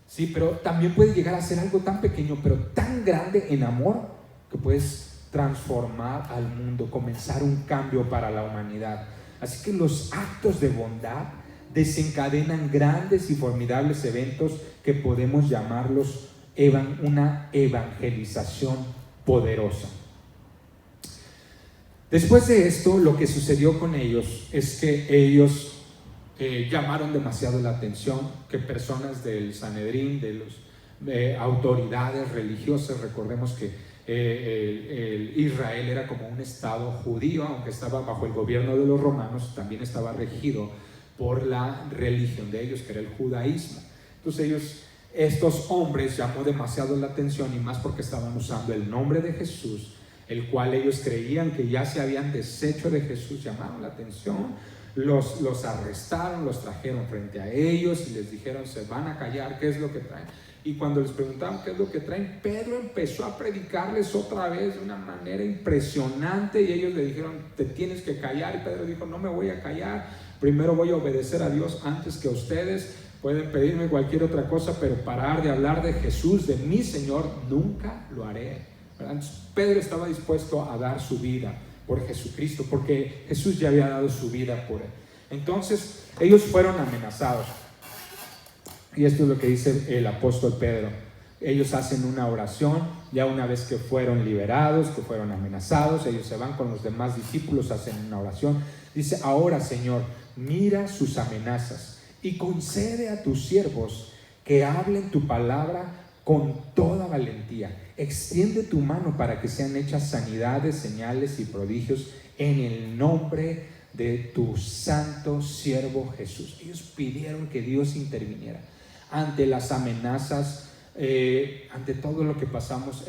[SPEAKER 4] Sí, pero también puede llegar a ser algo tan pequeño, pero tan grande en amor, que puedes transformar al mundo, comenzar un cambio para la humanidad. Así que los actos de bondad desencadenan grandes y formidables eventos que podemos llamarlos una evangelización poderosa. Después de esto, lo que sucedió con ellos es que ellos llamaron demasiado la atención, que personas del Sanedrín, de las autoridades religiosas, recordemos que Israel era como un estado judío, aunque estaba bajo el gobierno de los romanos, también estaba regido por la religión de ellos, que era el judaísmo. Entonces estos hombres llamó demasiado la atención, y más porque estaban usando el nombre de Jesús, el cual ellos creían que ya se habían deshecho de Jesús. Llamaron la atención, los arrestaron, los trajeron frente a ellos y les dijeron, se van a callar, ¿qué es lo que traen? Y cuando les preguntaban qué es lo que traen, Pedro empezó a predicarles otra vez de una manera impresionante, y ellos le dijeron, te tienes que callar. Y Pedro dijo, no me voy a callar, primero voy a obedecer a Dios antes que a ustedes. Pueden pedirme cualquier otra cosa, pero parar de hablar de Jesús, de mi Señor, nunca lo haré. Entonces, Pedro estaba dispuesto a dar su vida por Jesucristo, porque Jesús ya había dado su vida por él. Entonces ellos fueron amenazados. Y esto es lo que dice el apóstol Pedro. Ellos hacen una oración, ya una vez que fueron liberados, que fueron amenazados, ellos se van con los demás discípulos, hacen una oración. Dice, ahora, Señor, mira sus amenazas y concede a tus siervos que hablen tu palabra con toda valentía. Extiende tu mano para que sean hechas sanidades, señales y prodigios en el nombre de tu santo siervo Jesús. Ellos pidieron que Dios interviniera ante las amenazas, ante todo lo que pasamos.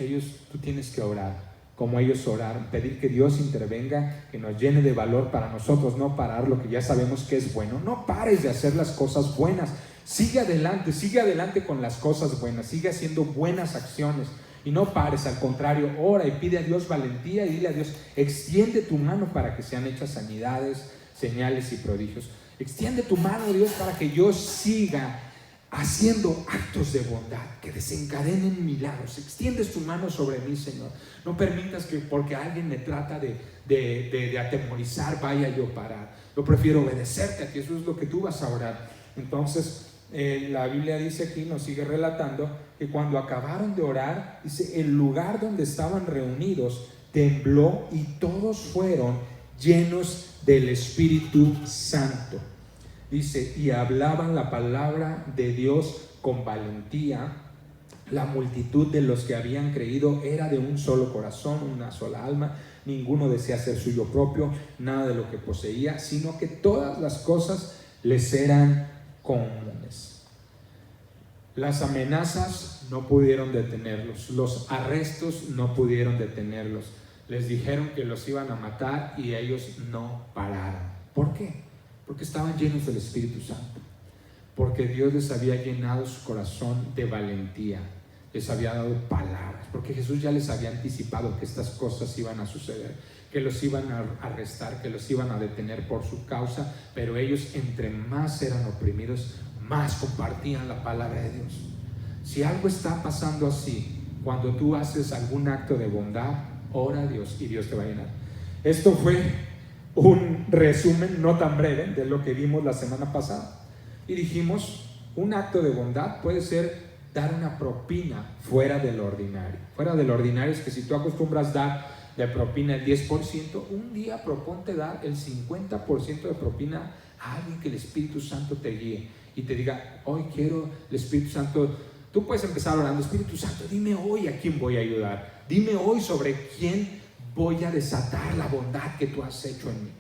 [SPEAKER 4] Tú tienes que orar como ellos oraron, pedir que Dios intervenga, que nos llene de valor para nosotros, no parar lo que ya sabemos que es bueno. No pares de hacer las cosas buenas, sigue adelante con las cosas buenas, sigue haciendo buenas acciones. Y no pares, al contrario, ora y pide a Dios valentía y dile a Dios, extiende tu mano para que sean hechas sanidades, señales y prodigios. Extiende tu mano, Dios, para que yo siga haciendo actos de bondad que desencadenen milagros. Extiendes tu mano sobre mí, Señor. No permitas que porque alguien me trata de atemorizar vaya yo a parar. Yo prefiero obedecerte a ti. Eso es lo que tú vas a orar. Entonces la Biblia dice aquí, nos sigue relatando que cuando acabaron de orar, dice, el lugar donde estaban reunidos tembló y todos fueron llenos del Espíritu Santo. Dice, y hablaban la palabra de Dios con valentía. La multitud de los que habían creído era de un solo corazón, una sola alma. Ninguno desea ser suyo propio, nada de lo que poseía, sino que todas las cosas les eran comunes. Las amenazas no pudieron detenerlos, los arrestos no pudieron detenerlos. Les dijeron que los iban a matar y ellos no pararon. ¿Por qué? Porque estaban llenos del Espíritu Santo, porque Dios les había llenado su corazón de valentía, les había dado palabras, porque Jesús ya les había anticipado que estas cosas iban a suceder, que los iban a arrestar, que los iban a detener por su causa, pero ellos entre más eran oprimidos, más compartían la palabra de Dios. Si algo está pasando así, cuando tú haces algún acto de bondad, ora a Dios y Dios te va a llenar. Esto fue un resumen no tan breve de lo que vimos la semana pasada. Y dijimos, un acto de bondad puede ser dar una propina fuera del ordinario. Fuera del ordinario es que si tú acostumbras dar de propina el 10%, un día proponte dar el 50% de propina a alguien que el Espíritu Santo te guíe y te diga, hoy quiero el Espíritu Santo. Tú puedes empezar orando, Espíritu Santo, dime hoy a quién voy a ayudar. Dime hoy sobre quién voy a desatar la bondad que tú has hecho en mí.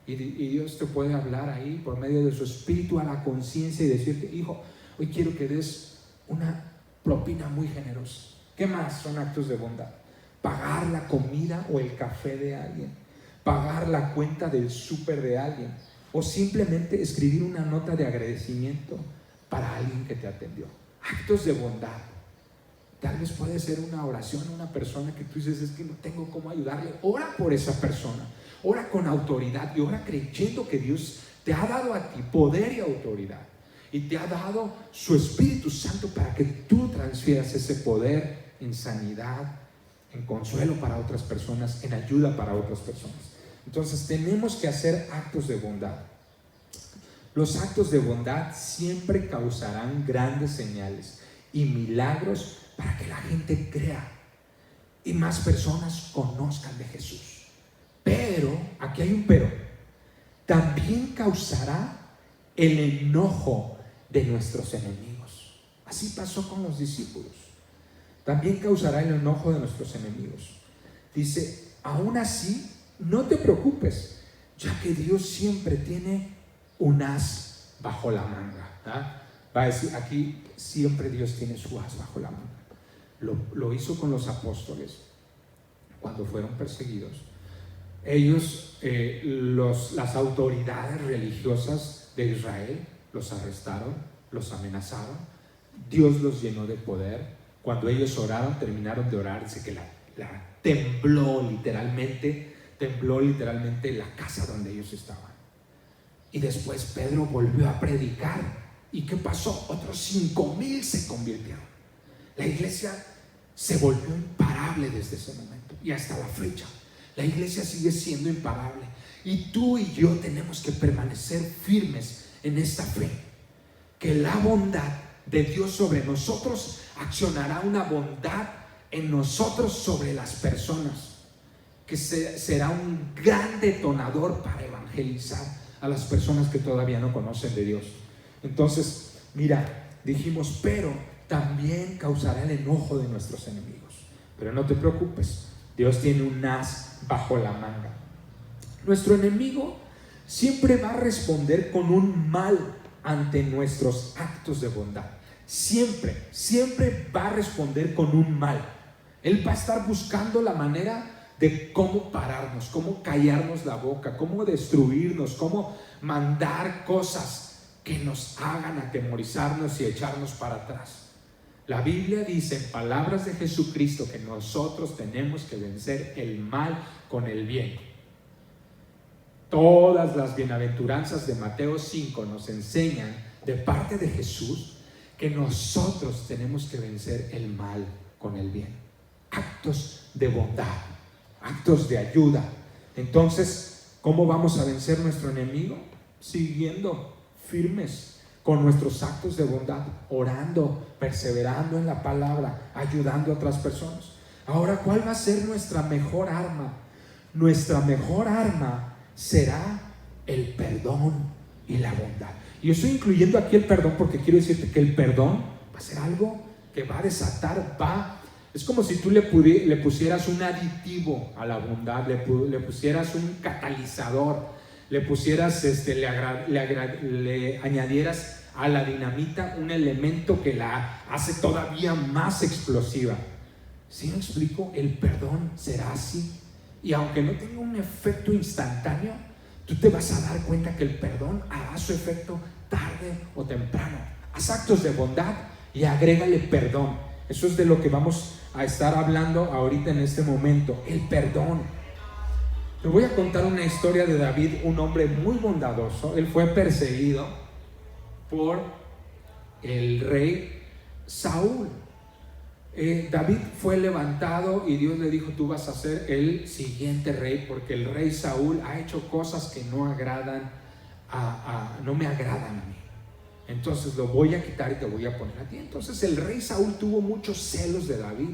[SPEAKER 4] Y Dios te puede hablar ahí por medio de su Espíritu a la conciencia y decirte, hijo, hoy quiero que des una propina muy generosa. ¿Qué más son actos de bondad? Pagar la comida o el café de alguien, pagar la cuenta del súper de alguien, o simplemente escribir una nota de agradecimiento para alguien que te atendió. Actos de bondad. Tal vez puede ser una oración a una persona que tú dices, es que no tengo cómo ayudarle. Ora por esa persona, ora con autoridad y ora creyendo que Dios te ha dado a ti poder y autoridad y te ha dado su Espíritu Santo para que tú transfieras ese poder en sanidad, en consuelo para otras personas, en ayuda para otras personas. Entonces tenemos que hacer actos de bondad. Los actos de bondad siempre causarán grandes señales y milagros para que la gente crea y más personas conozcan de Jesús. Pero, aquí hay un pero, también causará el enojo de nuestros enemigos. Así pasó con los discípulos. También causará el enojo de nuestros enemigos. Dice, aún así, no te preocupes, ya que Dios siempre tiene un as bajo la manga. Va a decir, aquí siempre Dios tiene su as bajo la manga. Lo hizo con los apóstoles cuando fueron perseguidos. Ellos, las autoridades religiosas de Israel, los arrestaron, los amenazaron. Dios los llenó de poder. Cuando ellos oraron, terminaron de orar, dice que tembló literalmente la casa donde ellos estaban. Y después Pedro volvió a predicar. ¿Y qué pasó? Otros 5,000 se convirtieron. La iglesia se volvió imparable desde ese momento y hasta la fecha. La iglesia sigue siendo imparable. Y tú y yo tenemos que permanecer firmes en esta fe. Que la bondad de Dios sobre nosotros accionará una bondad en nosotros sobre las personas. Que será un gran detonador para evangelizar a las personas que todavía no conocen de Dios. Entonces, mira, dijimos, pero también causará el enojo de nuestros enemigos. Pero no te preocupes, Dios tiene un as bajo la manga. Nuestro enemigo siempre va a responder con un mal ante nuestros actos de bondad. Siempre va a responder con un mal. Él va a estar buscando la manera de cómo pararnos, cómo callarnos la boca, cómo destruirnos, cómo mandar cosas que nos hagan atemorizarnos y echarnos para atrás. La Biblia dice en palabras de Jesucristo que nosotros tenemos que vencer el mal con el bien. Todas las bienaventuranzas de Mateo 5 nos enseñan de parte de Jesús que nosotros tenemos que vencer el mal con el bien. Actos de bondad, actos de ayuda. Entonces, ¿cómo vamos a vencer nuestro enemigo? Siguiendo firmes con nuestros actos de bondad, orando, perseverando en la palabra, ayudando a otras personas. Ahora, ¿cuál va a ser nuestra mejor arma? Nuestra mejor arma será el perdón y la bondad. Y yo estoy incluyendo aquí el perdón porque quiero decirte que el perdón va a ser algo que va a desatar, es como si tú le pusieras un aditivo a la bondad, le pusieras un catalizador, le pusieras, le añadieras a la dinamita un elemento que la hace todavía más explosiva. ¿Sí me explico? El perdón será así. Y aunque no tenga un efecto instantáneo, tú te vas a dar cuenta que el perdón hará su efecto tarde o temprano. Haz actos de bondad y agrégale perdón. Eso es de lo que vamos a estar hablando ahorita en este momento, el perdón. Te voy a contar una historia de David, un hombre muy bondadoso. Él fue perseguido por el rey Saúl. David fue levantado y Dios le dijo: tú vas a ser el siguiente rey, porque el rey Saúl ha hecho cosas que no me agradan a mí. Entonces lo voy a quitar y te voy a poner a ti. Entonces el rey Saúl tuvo muchos celos de David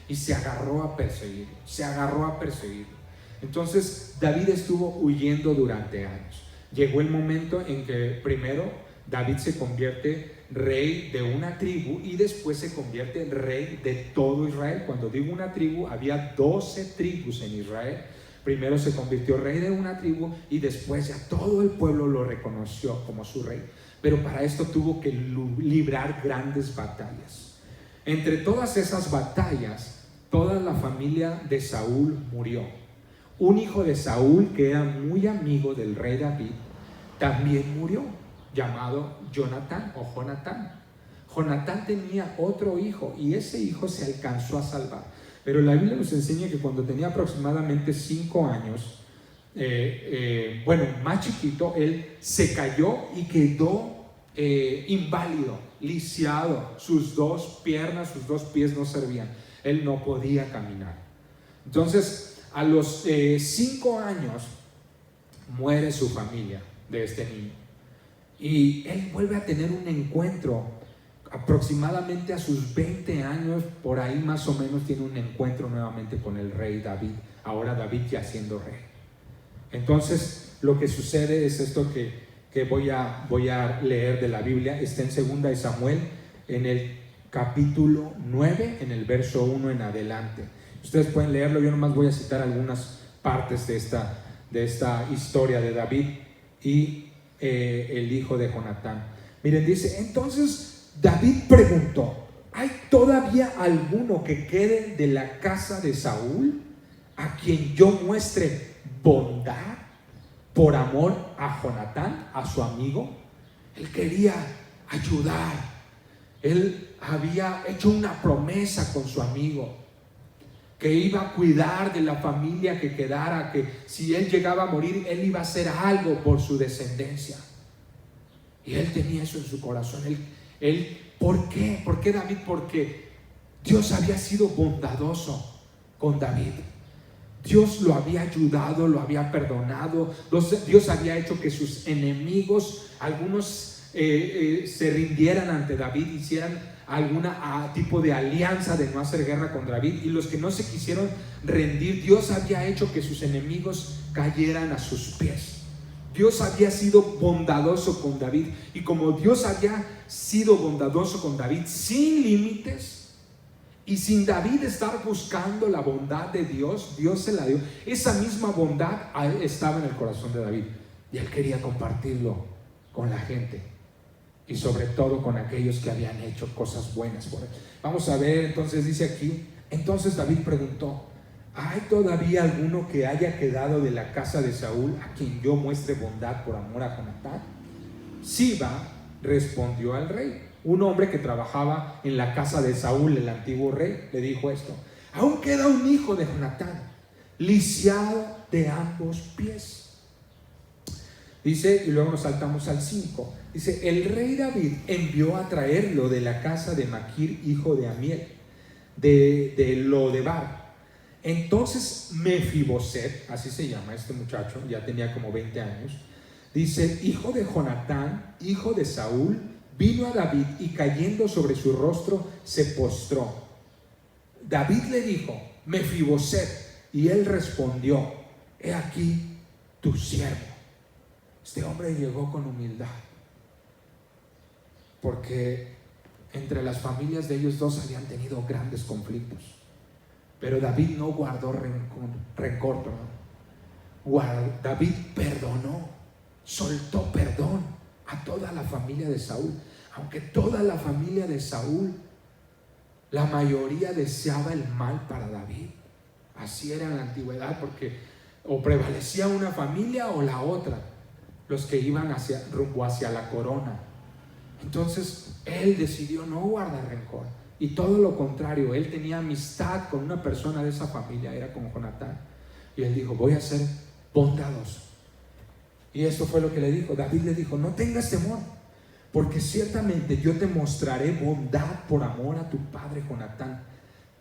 [SPEAKER 4] y se agarró a perseguirlo. Entonces David estuvo huyendo durante años. Llegó el momento en que primero David se convierte rey de una tribu y después se convierte rey de todo Israel. Cuando digo una tribu, había 12 tribus en Israel. Primero se convirtió rey de una tribu y después ya todo el pueblo lo reconoció como su rey. Pero para esto tuvo que librar grandes batallas. Entre todas esas batallas, toda la familia de Saúl murió. Un hijo de Saúl, que era muy amigo del rey David, también murió, llamado Jonatán o Jonatán. Jonatán tenía otro hijo y ese hijo se alcanzó a salvar. Pero la Biblia nos enseña que cuando tenía aproximadamente 5 años, más chiquito, él se cayó y quedó inválido, lisiado. Sus 2 piernas, sus 2 pies no servían. Él no podía caminar. Entonces, a los 5 años muere su familia de este niño. Y él vuelve a tener un encuentro aproximadamente a sus 20 años, por ahí más o menos, tiene un encuentro nuevamente con el rey David, ahora David ya siendo rey. Entonces lo que sucede es esto que voy a leer de la Biblia. Está en 2 de Samuel, en el capítulo 9, en el verso 1 en adelante. Ustedes pueden leerlo, yo nomás voy a citar algunas partes de esta historia de David y el hijo de Jonatán. Miren, dice: entonces David preguntó: ¿hay todavía alguno que quede de la casa de Saúl a quien yo muestre bondad por amor a Jonatán, a su amigo? Él quería ayudar. Él había hecho una promesa con su amigo, que iba a cuidar de la familia que quedara, que si él llegaba a morir, él iba a hacer algo por su descendencia. Y él tenía eso en su corazón. ¿Por qué? ¿Por qué David? Porque Dios había sido bondadoso con David. Dios lo había ayudado, lo había perdonado. Dios había hecho que sus enemigos, algunos se rindieran ante David, hicieran algún tipo de alianza de no hacer guerra con David, y los que no se quisieron rendir, Dios había hecho que sus enemigos cayeran a sus pies. Dios había sido bondadoso con David, y como Dios había sido bondadoso con David sin límites y sin David estar buscando la bondad de Dios, Dios se la dio. Esa misma bondad estaba en el corazón de David y él quería compartirlo con la gente, y sobre todo con aquellos que habían hecho cosas buenas por él. Vamos a ver, entonces dice aquí: entonces David preguntó: ¿hay todavía alguno que haya quedado de la casa de Saúl a quien yo muestre bondad por amor a Jonatán? Siba respondió al rey: Un hombre que trabajaba en la casa de Saúl, el antiguo rey, le dijo esto: aún queda un hijo de Jonatán, lisiado de ambos pies. Dice, y luego nos saltamos al 5. Dice, el rey David envió a traerlo de la casa de Maquir, hijo de Amiel, de Lodebar. Entonces Mefiboset, así se llama este muchacho, ya tenía como 20 años, dice, hijo de Jonatán, hijo de Saúl, vino a David y cayendo sobre su rostro se postró. David le dijo, Mefiboset, y él respondió, he aquí tu siervo. Este hombre llegó con humildad, porque entre las familias de ellos dos habían tenido grandes conflictos, pero David no guardó rencor. David perdonó, soltó perdón a toda la familia de Saúl, aunque toda la familia de Saúl, la mayoría deseaba el mal para David. Así era en la antigüedad, porque o prevalecía una familia o la otra, los que iban rumbo hacia la corona. Entonces él decidió no guardar rencor, y todo lo contrario, él tenía amistad con una persona de esa familia, era con Jonatán, y él dijo, voy a ser bondadoso. Y eso fue lo que le dijo. David le dijo, no tengas temor, porque ciertamente yo te mostraré bondad por amor a tu padre Jonatán.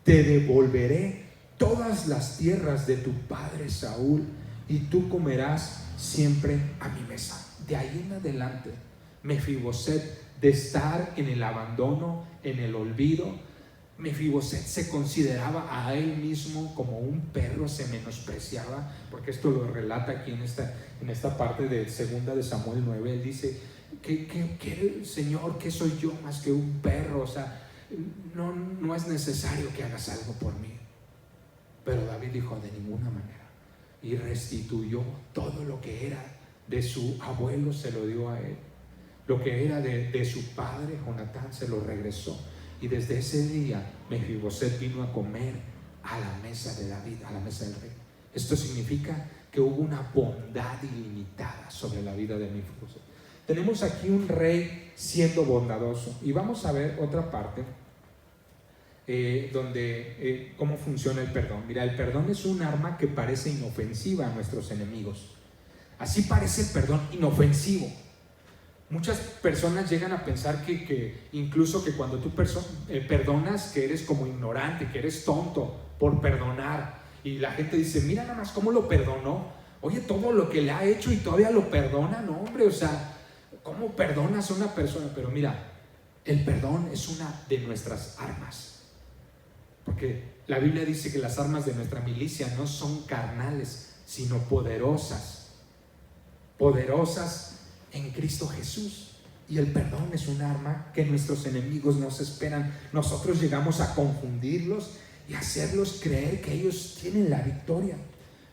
[SPEAKER 4] Te devolveré todas las tierras de tu padre Saúl, y tú comerás siempre a mi mesa. De ahí en adelante, Mefiboset, de estar en el abandono, en el olvido, Mefiboset se consideraba a él mismo como un perro, se menospreciaba, porque esto lo relata aquí en esta parte de 2 de Samuel 9. Él dice, ¿qué Señor, qué soy yo más que un perro? O sea, no es necesario que hagas algo por mí. Pero David dijo, de ninguna manera. Y restituyó todo lo que era de su abuelo, se lo dio a él. Lo que era de su padre Jonatán se lo regresó. Y desde ese día Mefiboset vino a comer a la mesa de David, a la mesa del rey. Esto significa que hubo una bondad ilimitada sobre la vida de Mefiboset. Tenemos aquí un rey siendo bondadoso. Y vamos a ver otra parte donde cómo funciona el perdón. Mira, el perdón es un arma que parece inofensiva a nuestros enemigos. Así parece el perdón inofensivo. Muchas personas llegan a pensar que incluso que cuando tú perdonas, que eres como ignorante, que eres tonto por perdonar. Y la gente dice, mira nada más cómo lo perdonó. Oye, todo lo que le ha hecho y todavía lo perdona. No, hombre, o sea, ¿cómo perdonas a una persona? Pero mira, el perdón es una de nuestras armas. Porque la Biblia dice que las armas de nuestra milicia no son carnales, sino poderosas. Poderosas en Cristo Jesús. Y el perdón es un arma que nuestros enemigos nos esperan. Nosotros llegamos a confundirlos y hacerlos creer que ellos tienen la victoria,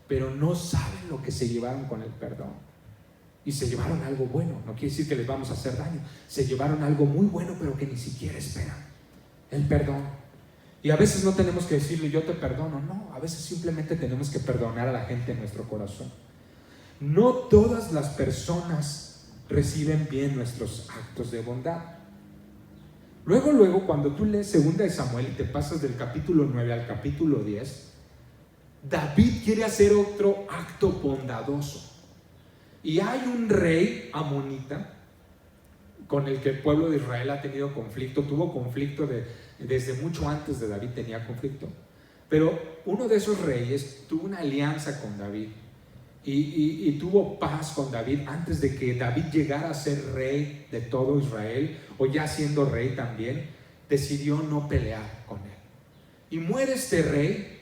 [SPEAKER 4] pero no saben lo que se llevaron con el perdón. Y se llevaron algo bueno. No quiere decir que les vamos a hacer daño. Se llevaron algo muy bueno, pero que ni siquiera esperan. El perdón. Y a veces no tenemos que decirle yo te perdono. No, a veces simplemente tenemos que perdonar a la gente en nuestro corazón. No todas las personas reciben bien nuestros actos de bondad. Luego, cuando tú lees 2 de Samuel y te pasas del capítulo 9 al capítulo 10, David quiere hacer otro acto bondadoso. Y hay un rey amonita con el que el pueblo de Israel ha tenido conflicto. Tuvo conflicto desde mucho antes de David, tenía conflicto. Pero uno de esos reyes tuvo una alianza con David y tuvo paz con David antes de que David llegara a ser rey de todo Israel, o ya siendo rey también, decidió no pelear con él. Y muere este rey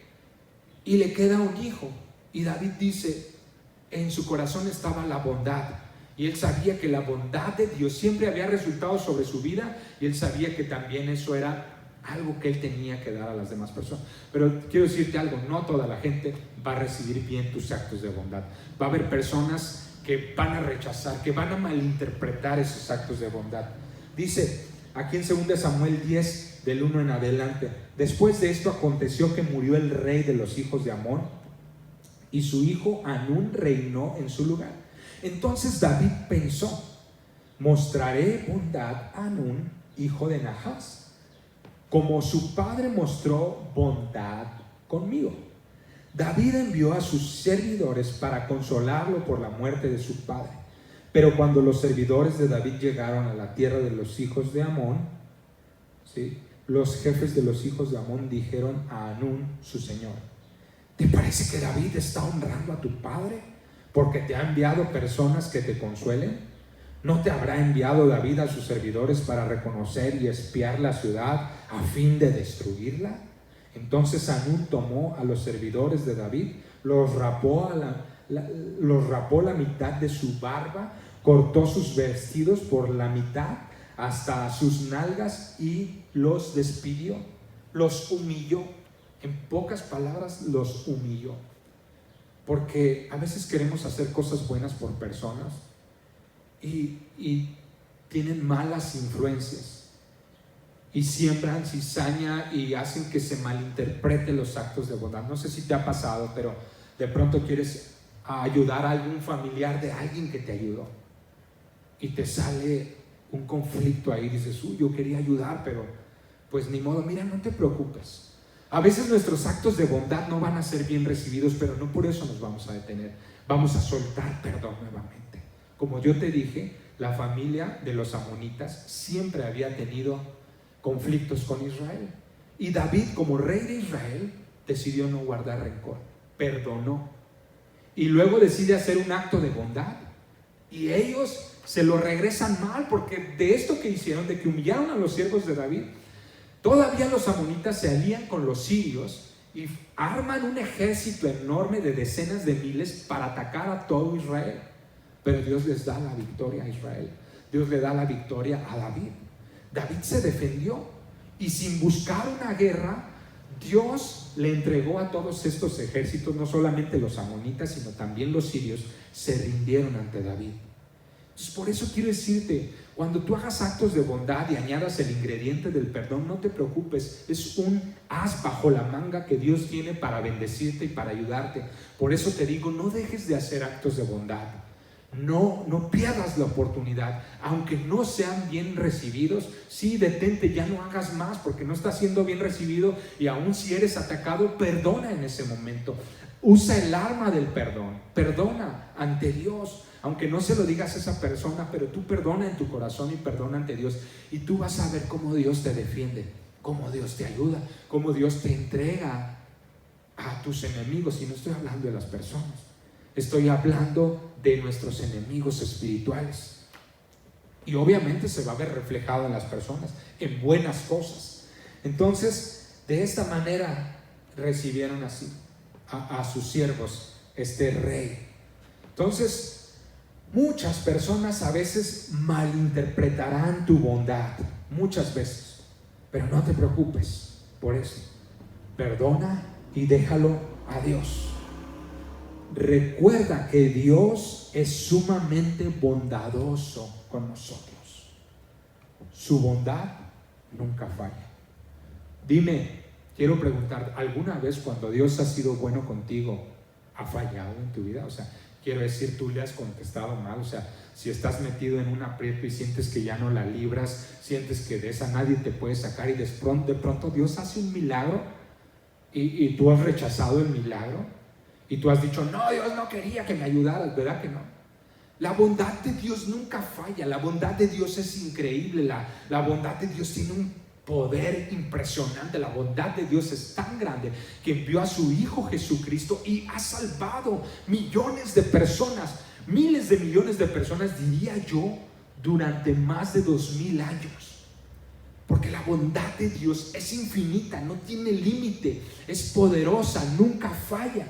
[SPEAKER 4] y le queda un hijo. Y David dice, en su corazón estaba la bondad. Y él sabía que la bondad de Dios siempre había resultado sobre su vida, y él sabía que también eso era algo que él tenía que dar a las demás personas. Pero quiero decirte algo, no toda la gente va a recibir bien tus actos de bondad. Va a haber personas que van a rechazar, que van a malinterpretar esos actos de bondad. Dice aquí en 2 Samuel 10, del 1 en adelante: después de esto aconteció que murió el rey de los hijos de Amón, y su hijo Hanún reinó en su lugar. Entonces David pensó, mostraré bondad a Hanún hijo de Nahas, como su padre mostró bondad conmigo. David envió a sus servidores para consolarlo por la muerte de su padre. Pero cuando los servidores de David llegaron a la tierra de los hijos de Amón, ¿sí?, los jefes de los hijos de Amón dijeron a Hanún, su señor: ¿te parece que David está honrando a tu padre porque te ha enviado personas que te consuelen? ¿No te habrá enviado David a sus servidores para reconocer y espiar la ciudad a fin de destruirla? Entonces Hanún tomó a los servidores de David, los rapó la mitad de su barba, cortó sus vestidos por la mitad hasta sus nalgas y los despidió, los humilló. En pocas palabras, los humilló. Porque a veces queremos hacer cosas buenas por personas y tienen malas influencias y siembran cizaña y hacen que se malinterpreten los actos de bondad. No sé si te ha pasado, pero de pronto quieres ayudar a algún familiar de alguien que te ayudó y te sale un conflicto ahí. Dices: yo quería ayudar, pero pues ni modo. Mira, no te preocupes. A veces nuestros actos de bondad no van a ser bien recibidos, pero no por eso nos vamos a detener. Vamos a soltar perdón nuevamente. Como yo te dije, la familia de los amonitas siempre había tenido conflictos con Israel. Y David, como rey de Israel, decidió no guardar rencor. Perdonó. Y luego decide hacer un acto de bondad. Y ellos se lo regresan mal, porque de esto que hicieron, de que humillaron a los siervos de David, todavía los amonitas se alían con los sirios y arman un ejército enorme de decenas de miles para atacar a todo Israel. Pero Dios les da la victoria a Israel. Dios le da la victoria a David. David se defendió y sin buscar una guerra, Dios le entregó a todos estos ejércitos, no solamente los amonitas, sino también los sirios, se rindieron ante David. Entonces, por eso quiero decirte, cuando tú hagas actos de bondad y añadas el ingrediente del perdón, no te preocupes, es un as bajo la manga que Dios tiene para bendecirte y para ayudarte. Por eso te digo, no dejes de hacer actos de bondad. No pierdas la oportunidad, aunque no sean bien recibidos. Sí, detente, ya no hagas más porque no está siendo bien recibido, y aún si eres atacado, perdona en ese momento. Usa el arma del perdón, perdona ante Dios, aunque no se lo digas a esa persona, pero tú perdona en tu corazón y perdona ante Dios, y tú vas a ver cómo Dios te defiende, cómo Dios te ayuda, cómo Dios te entrega a tus enemigos. Y no estoy hablando de las personas, estoy hablando de nuestros enemigos espirituales. Y obviamente se va a ver reflejado en las personas, en buenas cosas. Entonces, de esta manera recibieron así a sus siervos, este rey. Entonces, muchas personas a veces malinterpretarán tu bondad, muchas veces. Pero no te preocupes por eso. Perdona y déjalo a Dios. Recuerda que Dios es sumamente bondadoso con nosotros. Su bondad nunca falla. Dime, quiero preguntar, ¿alguna vez cuando Dios ha sido bueno contigo, ha fallado en tu vida? O sea, quiero decir, tú le has contestado mal. O sea, si estás metido en un aprieto y sientes que ya no la libras, sientes que de esa nadie te puede sacar, y de pronto Dios hace un milagro y tú has rechazado el milagro. Y tú has dicho: no, Dios no quería que me ayudaras, ¿verdad que no? La bondad de Dios nunca falla. La bondad de Dios es increíble. La bondad de Dios tiene un poder impresionante. La bondad de Dios es tan grande que envió a su Hijo Jesucristo y ha salvado millones de personas, miles de millones de personas, diría yo, durante más de 2000 años. Porque la bondad de Dios es infinita, no tiene límite, es poderosa, nunca falla.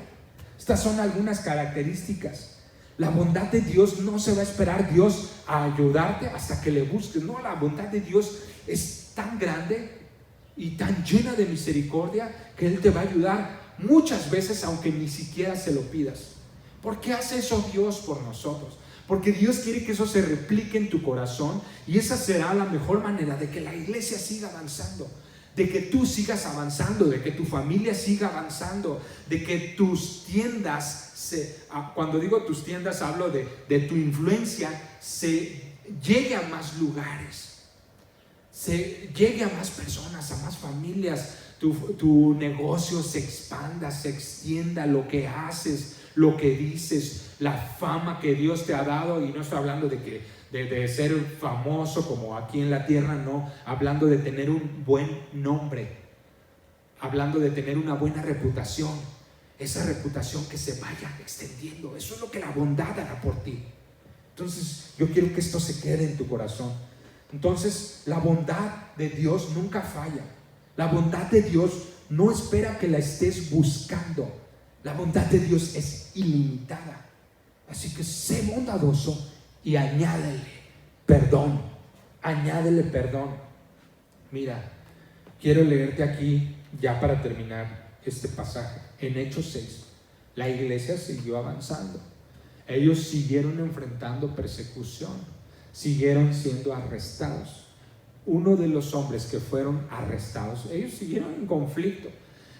[SPEAKER 4] Estas son algunas características. La bondad de Dios no se va a esperar Dios a ayudarte hasta que le busques. No, la bondad de Dios es tan grande y tan llena de misericordia que Él te va a ayudar muchas veces, aunque ni siquiera se lo pidas. ¿Por qué hace eso Dios por nosotros? Porque Dios quiere que eso se replique en tu corazón, y esa será la mejor manera de que la iglesia siga avanzando, de que tú sigas avanzando, de que tu familia siga avanzando, de que tus tiendas, cuando digo tus tiendas hablo de tu influencia, se llegue a más lugares. se llegue a más personas, a más familias, tu negocio se expanda, se extienda, lo que haces, lo que dices, la fama que Dios te ha dado. Y no estoy hablando de ser famoso como aquí en la tierra, no, hablando de tener un buen nombre, hablando de tener una buena reputación, esa reputación que se vaya extendiendo. Eso es lo que la bondad hará por ti. Entonces yo quiero que esto se quede en tu corazón. Entonces la bondad de Dios nunca falla. La bondad de Dios no espera que la estés buscando. La bondad de Dios es ilimitada. Así que sé bondadoso y añádele perdón. Añádele perdón. Mira, quiero leerte aquí ya para terminar este pasaje. En Hechos 6, la iglesia siguió avanzando. Ellos siguieron enfrentando persecución, siguieron siendo arrestados. Uno de los hombres que fueron arrestados, ellos siguieron en conflicto.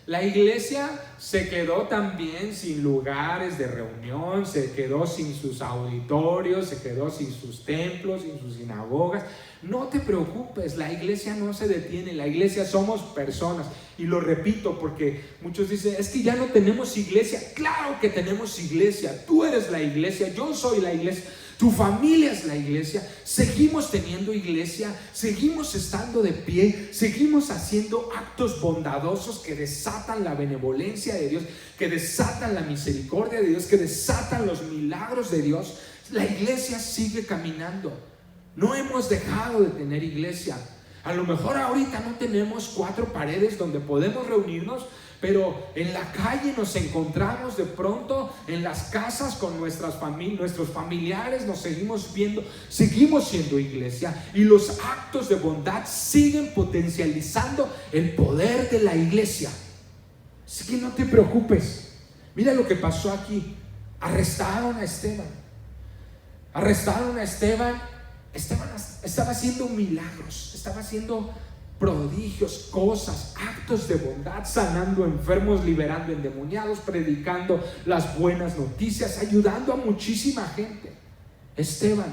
[SPEAKER 4] La iglesia se quedó también sin lugares de reunión, se quedó sin sus auditorios, se quedó sin sus templos, sin sus sinagogas. No te preocupes, la iglesia no se detiene, la iglesia somos personas. Y lo repito porque muchos dicen, es que ya no tenemos iglesia. Claro que tenemos iglesia, tú eres la iglesia, yo soy la iglesia. Tu familia es la iglesia, seguimos teniendo iglesia, seguimos estando de pie, seguimos haciendo actos bondadosos que desatan la benevolencia de Dios, que desatan la misericordia de Dios, que desatan los milagros de Dios. La iglesia sigue caminando, no hemos dejado de tener iglesia. A lo mejor ahorita no tenemos 4 paredes donde podemos reunirnos, pero en la calle nos encontramos de pronto, en las casas con nuestros familiares, nos seguimos viendo, seguimos siendo iglesia, y los actos de bondad siguen potencializando el poder de la iglesia. Así que no te preocupes. Mira lo que pasó aquí. Arrestaron a Esteban. Esteban estaba haciendo milagros, estaba haciendo prodigios, cosas, actos de bondad, sanando enfermos, liberando endemoniados, predicando las buenas noticias, ayudando a muchísima gente. Esteban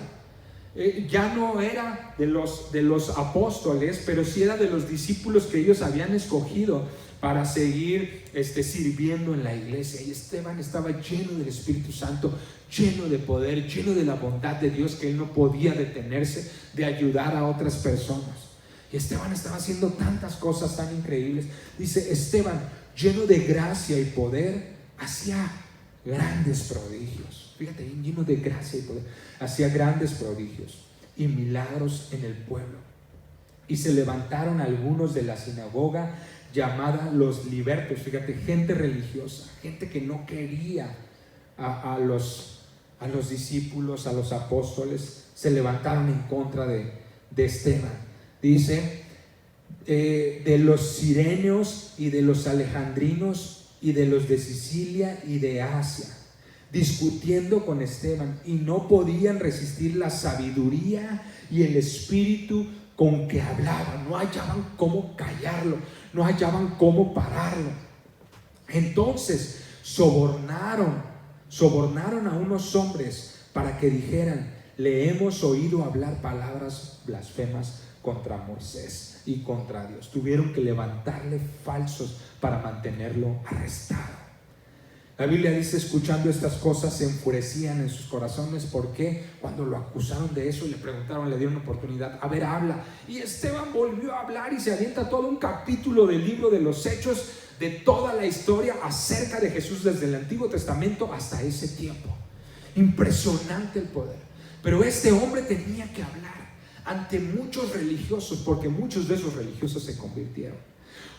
[SPEAKER 4] ya no era de los apóstoles, pero sí era de los discípulos que ellos habían escogido para seguir sirviendo en la iglesia. Y Esteban estaba lleno del Espíritu Santo, lleno de poder, lleno de la bondad de Dios, que él no podía detenerse de ayudar a otras personas. Y Esteban estaba haciendo tantas cosas tan increíbles. Dice, Esteban, lleno de gracia y poder, hacía grandes prodigios. Fíjate, lleno de gracia y poder, hacía grandes prodigios y milagros en el pueblo. Y se levantaron algunos de la sinagoga llamada los libertos. Fíjate, gente religiosa, gente que no quería a los discípulos, a los apóstoles, se levantaron en contra de Esteban. Dice, de los cireneos y de los alejandrinos y de los de Sicilia y de Asia, discutiendo con Esteban, y no podían resistir la sabiduría y el espíritu con que hablaba. No hallaban cómo callarlo, no hallaban cómo pararlo. Entonces sobornaron a unos hombres para que dijeran, le hemos oído hablar palabras blasfemas contra Moisés y contra Dios. Tuvieron que levantarle falsos para mantenerlo arrestado. La Biblia dice, escuchando estas cosas se enfurecían en sus corazones. ¿Por qué? Cuando lo acusaron de eso y le preguntaron, le dieron oportunidad, a ver, habla. Y Esteban volvió a hablar y se avienta todo un capítulo del libro de los Hechos, de toda la historia acerca de Jesús desde el Antiguo Testamento hasta ese tiempo. Impresionante el poder. Pero este hombre tenía que hablar ante muchos religiosos, porque muchos de esos religiosos se convirtieron.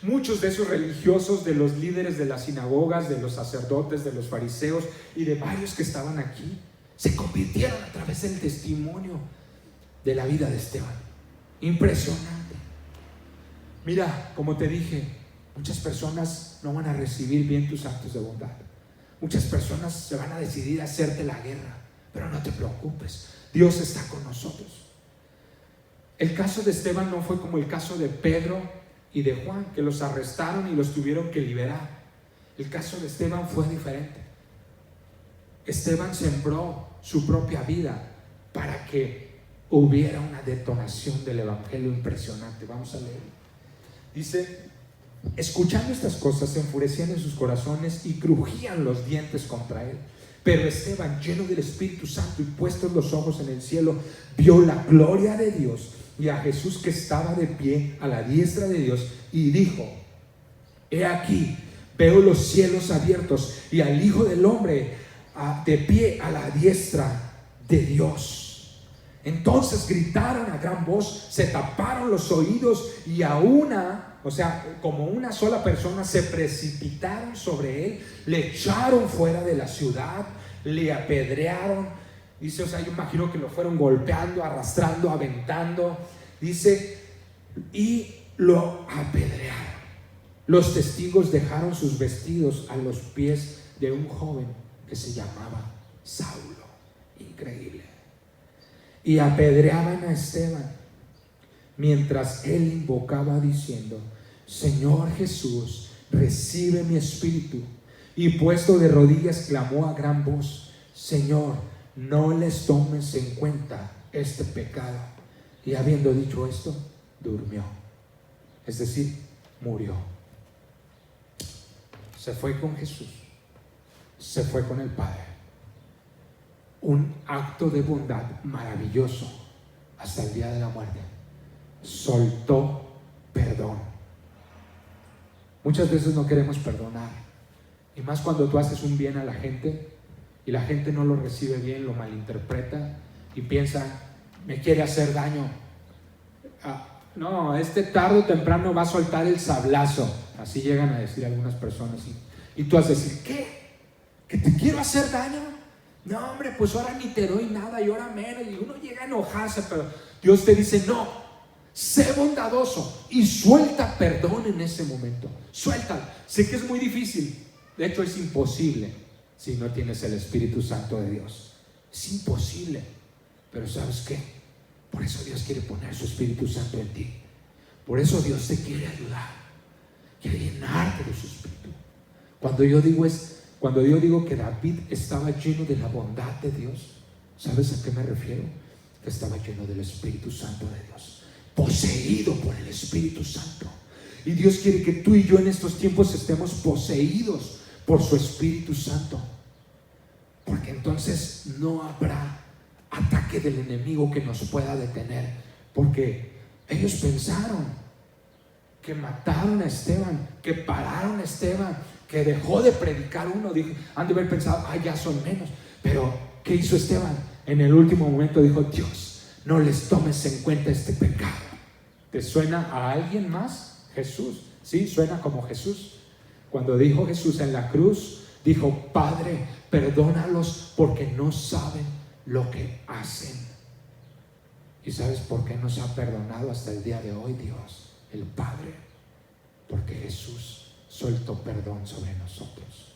[SPEAKER 4] Muchos de esos religiosos, de los líderes de las sinagogas, de los sacerdotes, de los fariseos y de varios que estaban aquí, se convirtieron a través del testimonio de la vida de Esteban. Impresionante. Mira, como te dije, muchas personas no van a recibir bien tus actos de bondad. Muchas personas se van a decidir a hacerte la guerra, pero no te preocupes, Dios está con nosotros. El caso de Esteban no fue como el caso de Pedro y de Juan, que los arrestaron y los tuvieron que liberar. El caso de Esteban fue diferente. Esteban sembró su propia vida para que hubiera una detonación del evangelio impresionante. Vamos a leer. Dice: escuchando estas cosas, se enfurecían en sus corazones y crujían los dientes contra él. Pero Esteban, lleno del Espíritu Santo y puestos los ojos en el cielo, vio la gloria de Dios y a Jesús que estaba de pie a la diestra de Dios, y dijo: he aquí, veo los cielos abiertos y al Hijo del Hombre de pie a la diestra de Dios. Entonces gritaron a gran voz, se taparon los oídos y como una sola persona, se precipitaron sobre él, le echaron fuera de la ciudad, le apedrearon. Dice, yo imagino que lo fueron golpeando, arrastrando, aventando. Dice, y lo apedrearon. Los testigos dejaron sus vestidos a los pies de un joven que se llamaba Saulo. Increíble. Y apedreaban a Esteban mientras él invocaba diciendo: Señor Jesús, recibe mi espíritu. Y puesto de rodillas clamó a gran voz: Señor, no les tomes en cuenta este pecado. Y habiendo dicho esto, durmió. Es decir, murió. Se fue con Jesús. Se fue con el Padre. Un acto de bondad maravilloso hasta el día de la muerte. Soltó perdón. Muchas veces no queremos perdonar, y más cuando tú haces un bien a la gente y la gente no lo recibe bien, lo malinterpreta y piensa: me quiere hacer daño. No, tarde o temprano va a soltar el sablazo. Así llegan a decir algunas personas, y tú has de decir: ¿qué? ¿Que te quiero hacer daño? No, hombre, pues ahora ni te doy nada y ahora menos. Y uno llega a enojarse, pero Dios te dice: no, sé bondadoso y suelta perdón en ese momento. Suéltalo. Sé que es muy difícil. De hecho, es imposible si no tienes el Espíritu Santo de Dios. Es imposible. Pero ¿sabes qué? Por eso Dios quiere poner su Espíritu Santo en ti. Por eso Dios te quiere ayudar. Quiere llenarte de su Espíritu. Cuando yo digo que David estaba lleno de la bondad de Dios, ¿sabes a qué me refiero? Que estaba lleno del Espíritu Santo de Dios, poseído por el Espíritu Santo. Y Dios quiere que tú y yo en estos tiempos estemos poseídos por su Espíritu Santo, porque entonces no habrá ataque del enemigo que nos pueda detener. Porque ellos pensaron que mataron a Esteban, que pararon a Esteban, que dejó de predicar uno. Han de haber pensado: ya son menos. Pero ¿qué hizo Esteban? En el último momento dijo: Dios, no les tomes en cuenta este pecado. ¿Te suena a alguien más? Jesús. Sí, suena como Jesús. Cuando dijo Jesús en la cruz, dijo: Padre, perdónalos porque no saben lo que hacen. ¿Y sabes por qué nos ha perdonado hasta el día de hoy Dios, el Padre? Porque Jesús soltó perdón sobre nosotros.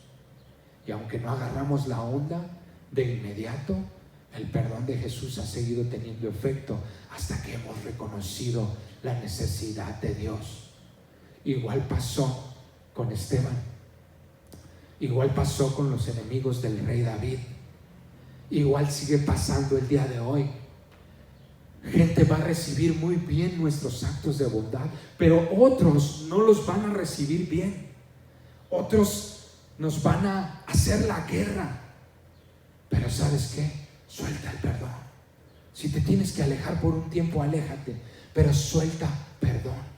[SPEAKER 4] Y aunque no agarramos la onda de inmediato, el perdón de Jesús ha seguido teniendo efecto hasta que hemos reconocido la necesidad de Dios. Igual pasó con Esteban. Igual pasó con los enemigos del rey David. Igual sigue pasando el día de hoy. Gente va a recibir muy bien nuestros actos de bondad, pero otros no los van a recibir bien. Otros nos van a hacer la guerra. Pero ¿sabes qué? Suelta el perdón. Si te tienes que alejar por un tiempo, aléjate, pero suelta perdón.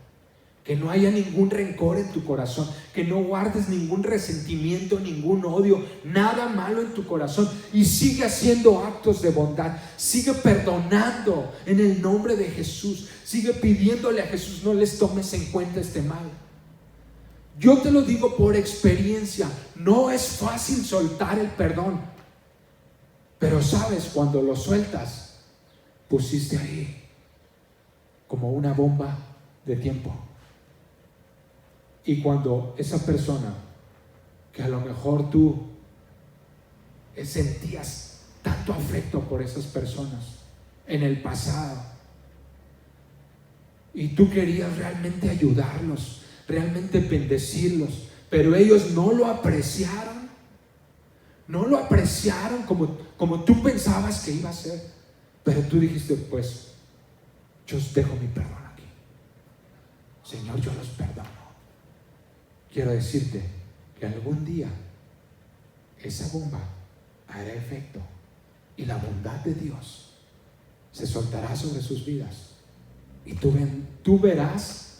[SPEAKER 4] Que no haya ningún rencor en tu corazón, que no guardes ningún resentimiento, ningún odio, nada malo en tu corazón, y sigue haciendo actos de bondad. Sigue perdonando en el nombre de Jesús. Sigue pidiéndole a Jesús: no les tomes en cuenta este mal. Yo te lo digo por experiencia, no es fácil soltar el perdón, pero sabes, cuando lo sueltas, pusiste ahí como una bomba de tiempo. Y cuando esa persona, que a lo mejor tú sentías tanto afecto por esas personas en el pasado, y tú querías realmente ayudarlos, realmente bendecirlos, pero ellos no lo apreciaron como tú pensabas que iba a ser. Pero tú dijiste, pues, yo os dejo mi perdón aquí. Señor, yo los perdono. Quiero decirte que algún día esa bomba hará efecto y la bondad de Dios se soltará sobre sus vidas. Y tú verás,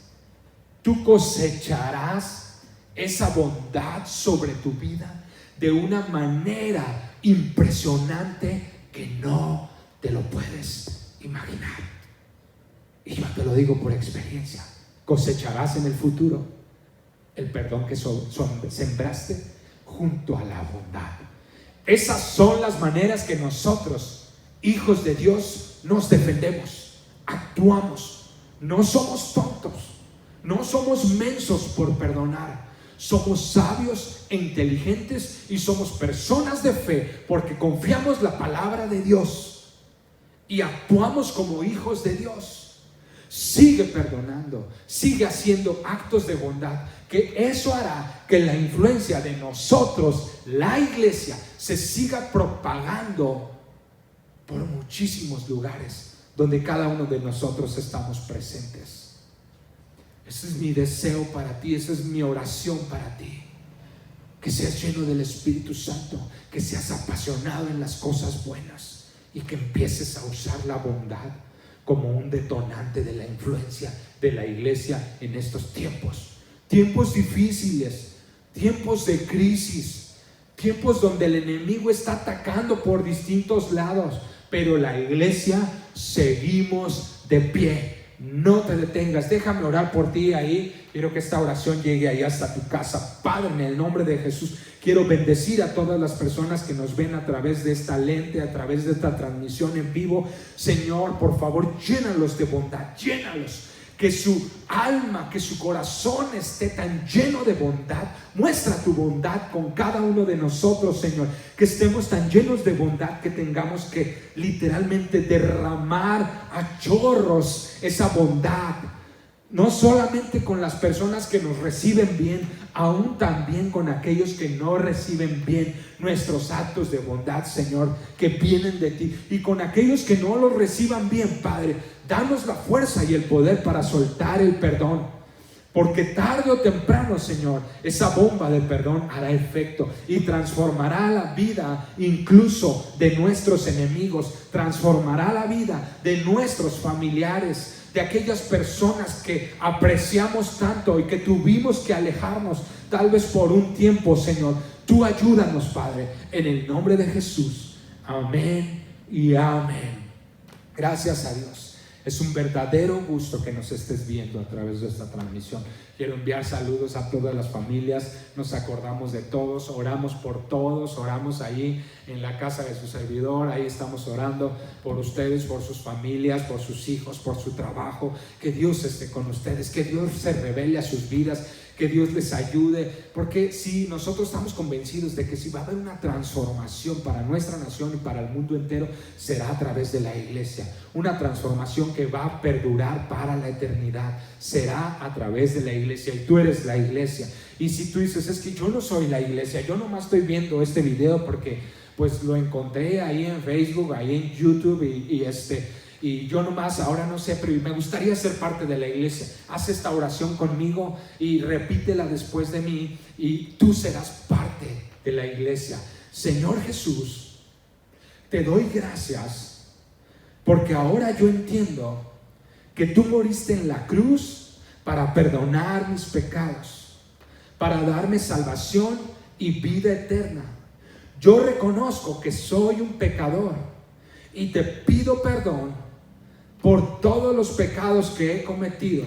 [SPEAKER 4] tú cosecharás esa bondad sobre tu vida de una manera impresionante que no te lo puedes imaginar. Y yo te lo digo por experiencia. Cosecharás en el futuro el perdón que sembraste junto a la bondad. Esas son las maneras que nosotros, hijos de Dios, nos defendemos, actuamos. No somos tontos, no somos mensos por perdonar. Somos sabios e inteligentes y somos personas de fe porque confiamos la palabra de Dios y actuamos como hijos de Dios. Sigue perdonando, sigue haciendo actos de bondad, que eso hará que la influencia de nosotros, la iglesia, se siga propagando por muchísimos lugares donde cada uno de nosotros estamos presentes. Ese es mi deseo para ti, esa es mi oración para ti. Que seas lleno del Espíritu Santo, que seas apasionado en las cosas buenas y que empieces a usar la bondad como un detonante de la influencia de la iglesia en estos tiempos. Tiempos difíciles, tiempos de crisis, tiempos donde el enemigo está atacando por distintos lados, pero la iglesia seguimos de pie. No te detengas, déjame orar por ti ahí. Quiero que esta oración llegue ahí hasta tu casa. Padre, en el nombre de Jesús, quiero bendecir a todas las personas que nos ven a través de esta lente, a través de esta transmisión en vivo. Señor, por favor, llénalos de bondad, llénalos. Que su alma, que su corazón esté tan lleno de bondad. Muestra tu bondad con cada uno de nosotros, Señor. Que estemos tan llenos de bondad que tengamos que literalmente derramar a chorros esa bondad. No solamente con las personas que nos reciben bien, aún también con aquellos que no reciben bien nuestros actos de bondad, Señor, que vienen de ti. Y con aquellos que no los reciban bien, Padre, danos la fuerza y el poder para soltar el perdón. Porque tarde o temprano, Señor, esa bomba de perdón hará efecto y transformará la vida incluso de nuestros enemigos, transformará la vida de nuestros familiares, de aquellas personas que apreciamos tanto y que tuvimos que alejarnos tal vez por un tiempo, Señor. Tú ayúdanos, Padre, en el nombre de Jesús. Amén y amén. Gracias a Dios. Es un verdadero gusto que nos estés viendo a través de esta transmisión. Quiero enviar saludos a todas las familias. Nos acordamos de todos, oramos por todos, oramos ahí en la casa de su servidor. Ahí estamos orando por ustedes, por sus familias, por sus hijos, por su trabajo. Que Dios esté con ustedes, que Dios se revele a sus vidas, que Dios les ayude, porque si nosotros estamos convencidos de que si va a haber una transformación para nuestra nación y para el mundo entero, será a través de la iglesia, una transformación que va a perdurar para la eternidad, será a través de la iglesia, y tú eres la iglesia. Y si tú dices, es que yo no soy la iglesia, yo nomás estoy viendo este video porque pues lo encontré ahí en Facebook, ahí en YouTube y yo nomás ahora no sé, pero me gustaría ser parte de la iglesia. Haz esta oración conmigo y repítela después de mí y tú serás parte de la iglesia. Señor Jesús, te doy gracias porque ahora yo entiendo que tú moriste en la cruz para perdonar mis pecados, para darme salvación y vida eterna. Yo reconozco que soy un pecador y te pido perdón por todos los pecados que he cometido.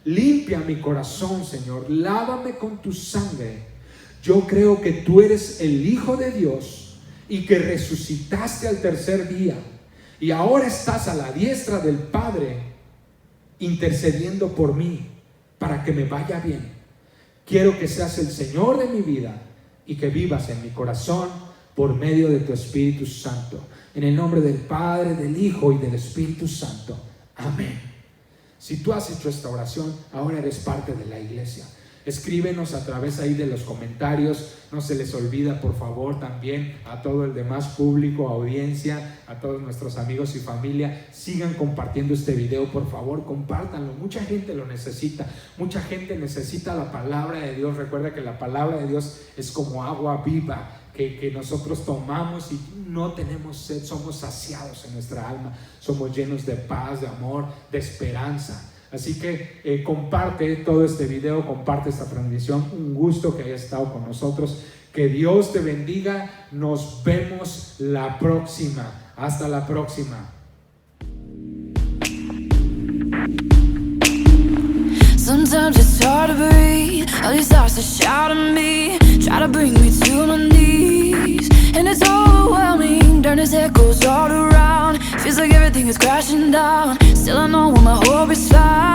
[SPEAKER 4] Limpia mi corazón, Señor, lávame con tu sangre. Yo creo que tú eres el Hijo de Dios y que resucitaste al tercer día y ahora estás a la diestra del Padre intercediendo por mí para que me vaya bien. Quiero que seas el Señor de mi vida y que vivas en mi corazón por medio de tu Espíritu Santo. En el nombre del Padre, del Hijo y del Espíritu Santo. Amén. Si tú has hecho esta oración, ahora eres parte de la iglesia. Escríbenos a través ahí de los comentarios. No se les olvida, por favor, también a todo el demás público, audiencia, a todos nuestros amigos y familia, sigan compartiendo este video, por favor, compártanlo. Mucha gente lo necesita, mucha gente necesita la palabra de Dios. Recuerda que la palabra de Dios es como agua viva que nosotros tomamos y no tenemos sed, somos saciados en nuestra alma, somos llenos de paz, de amor, de esperanza. Así que comparte todo este video, comparte esta transmisión. Un gusto que hayas estado con nosotros. Que Dios te bendiga. Nos vemos la próxima. Hasta la próxima.
[SPEAKER 2] Sometimes it's hard to breathe. All these thoughts that shout at me, try to bring me to my knees. And it's overwhelming, darkness echoes all around. Feels like everything is crashing down. Still I know where my hope is found.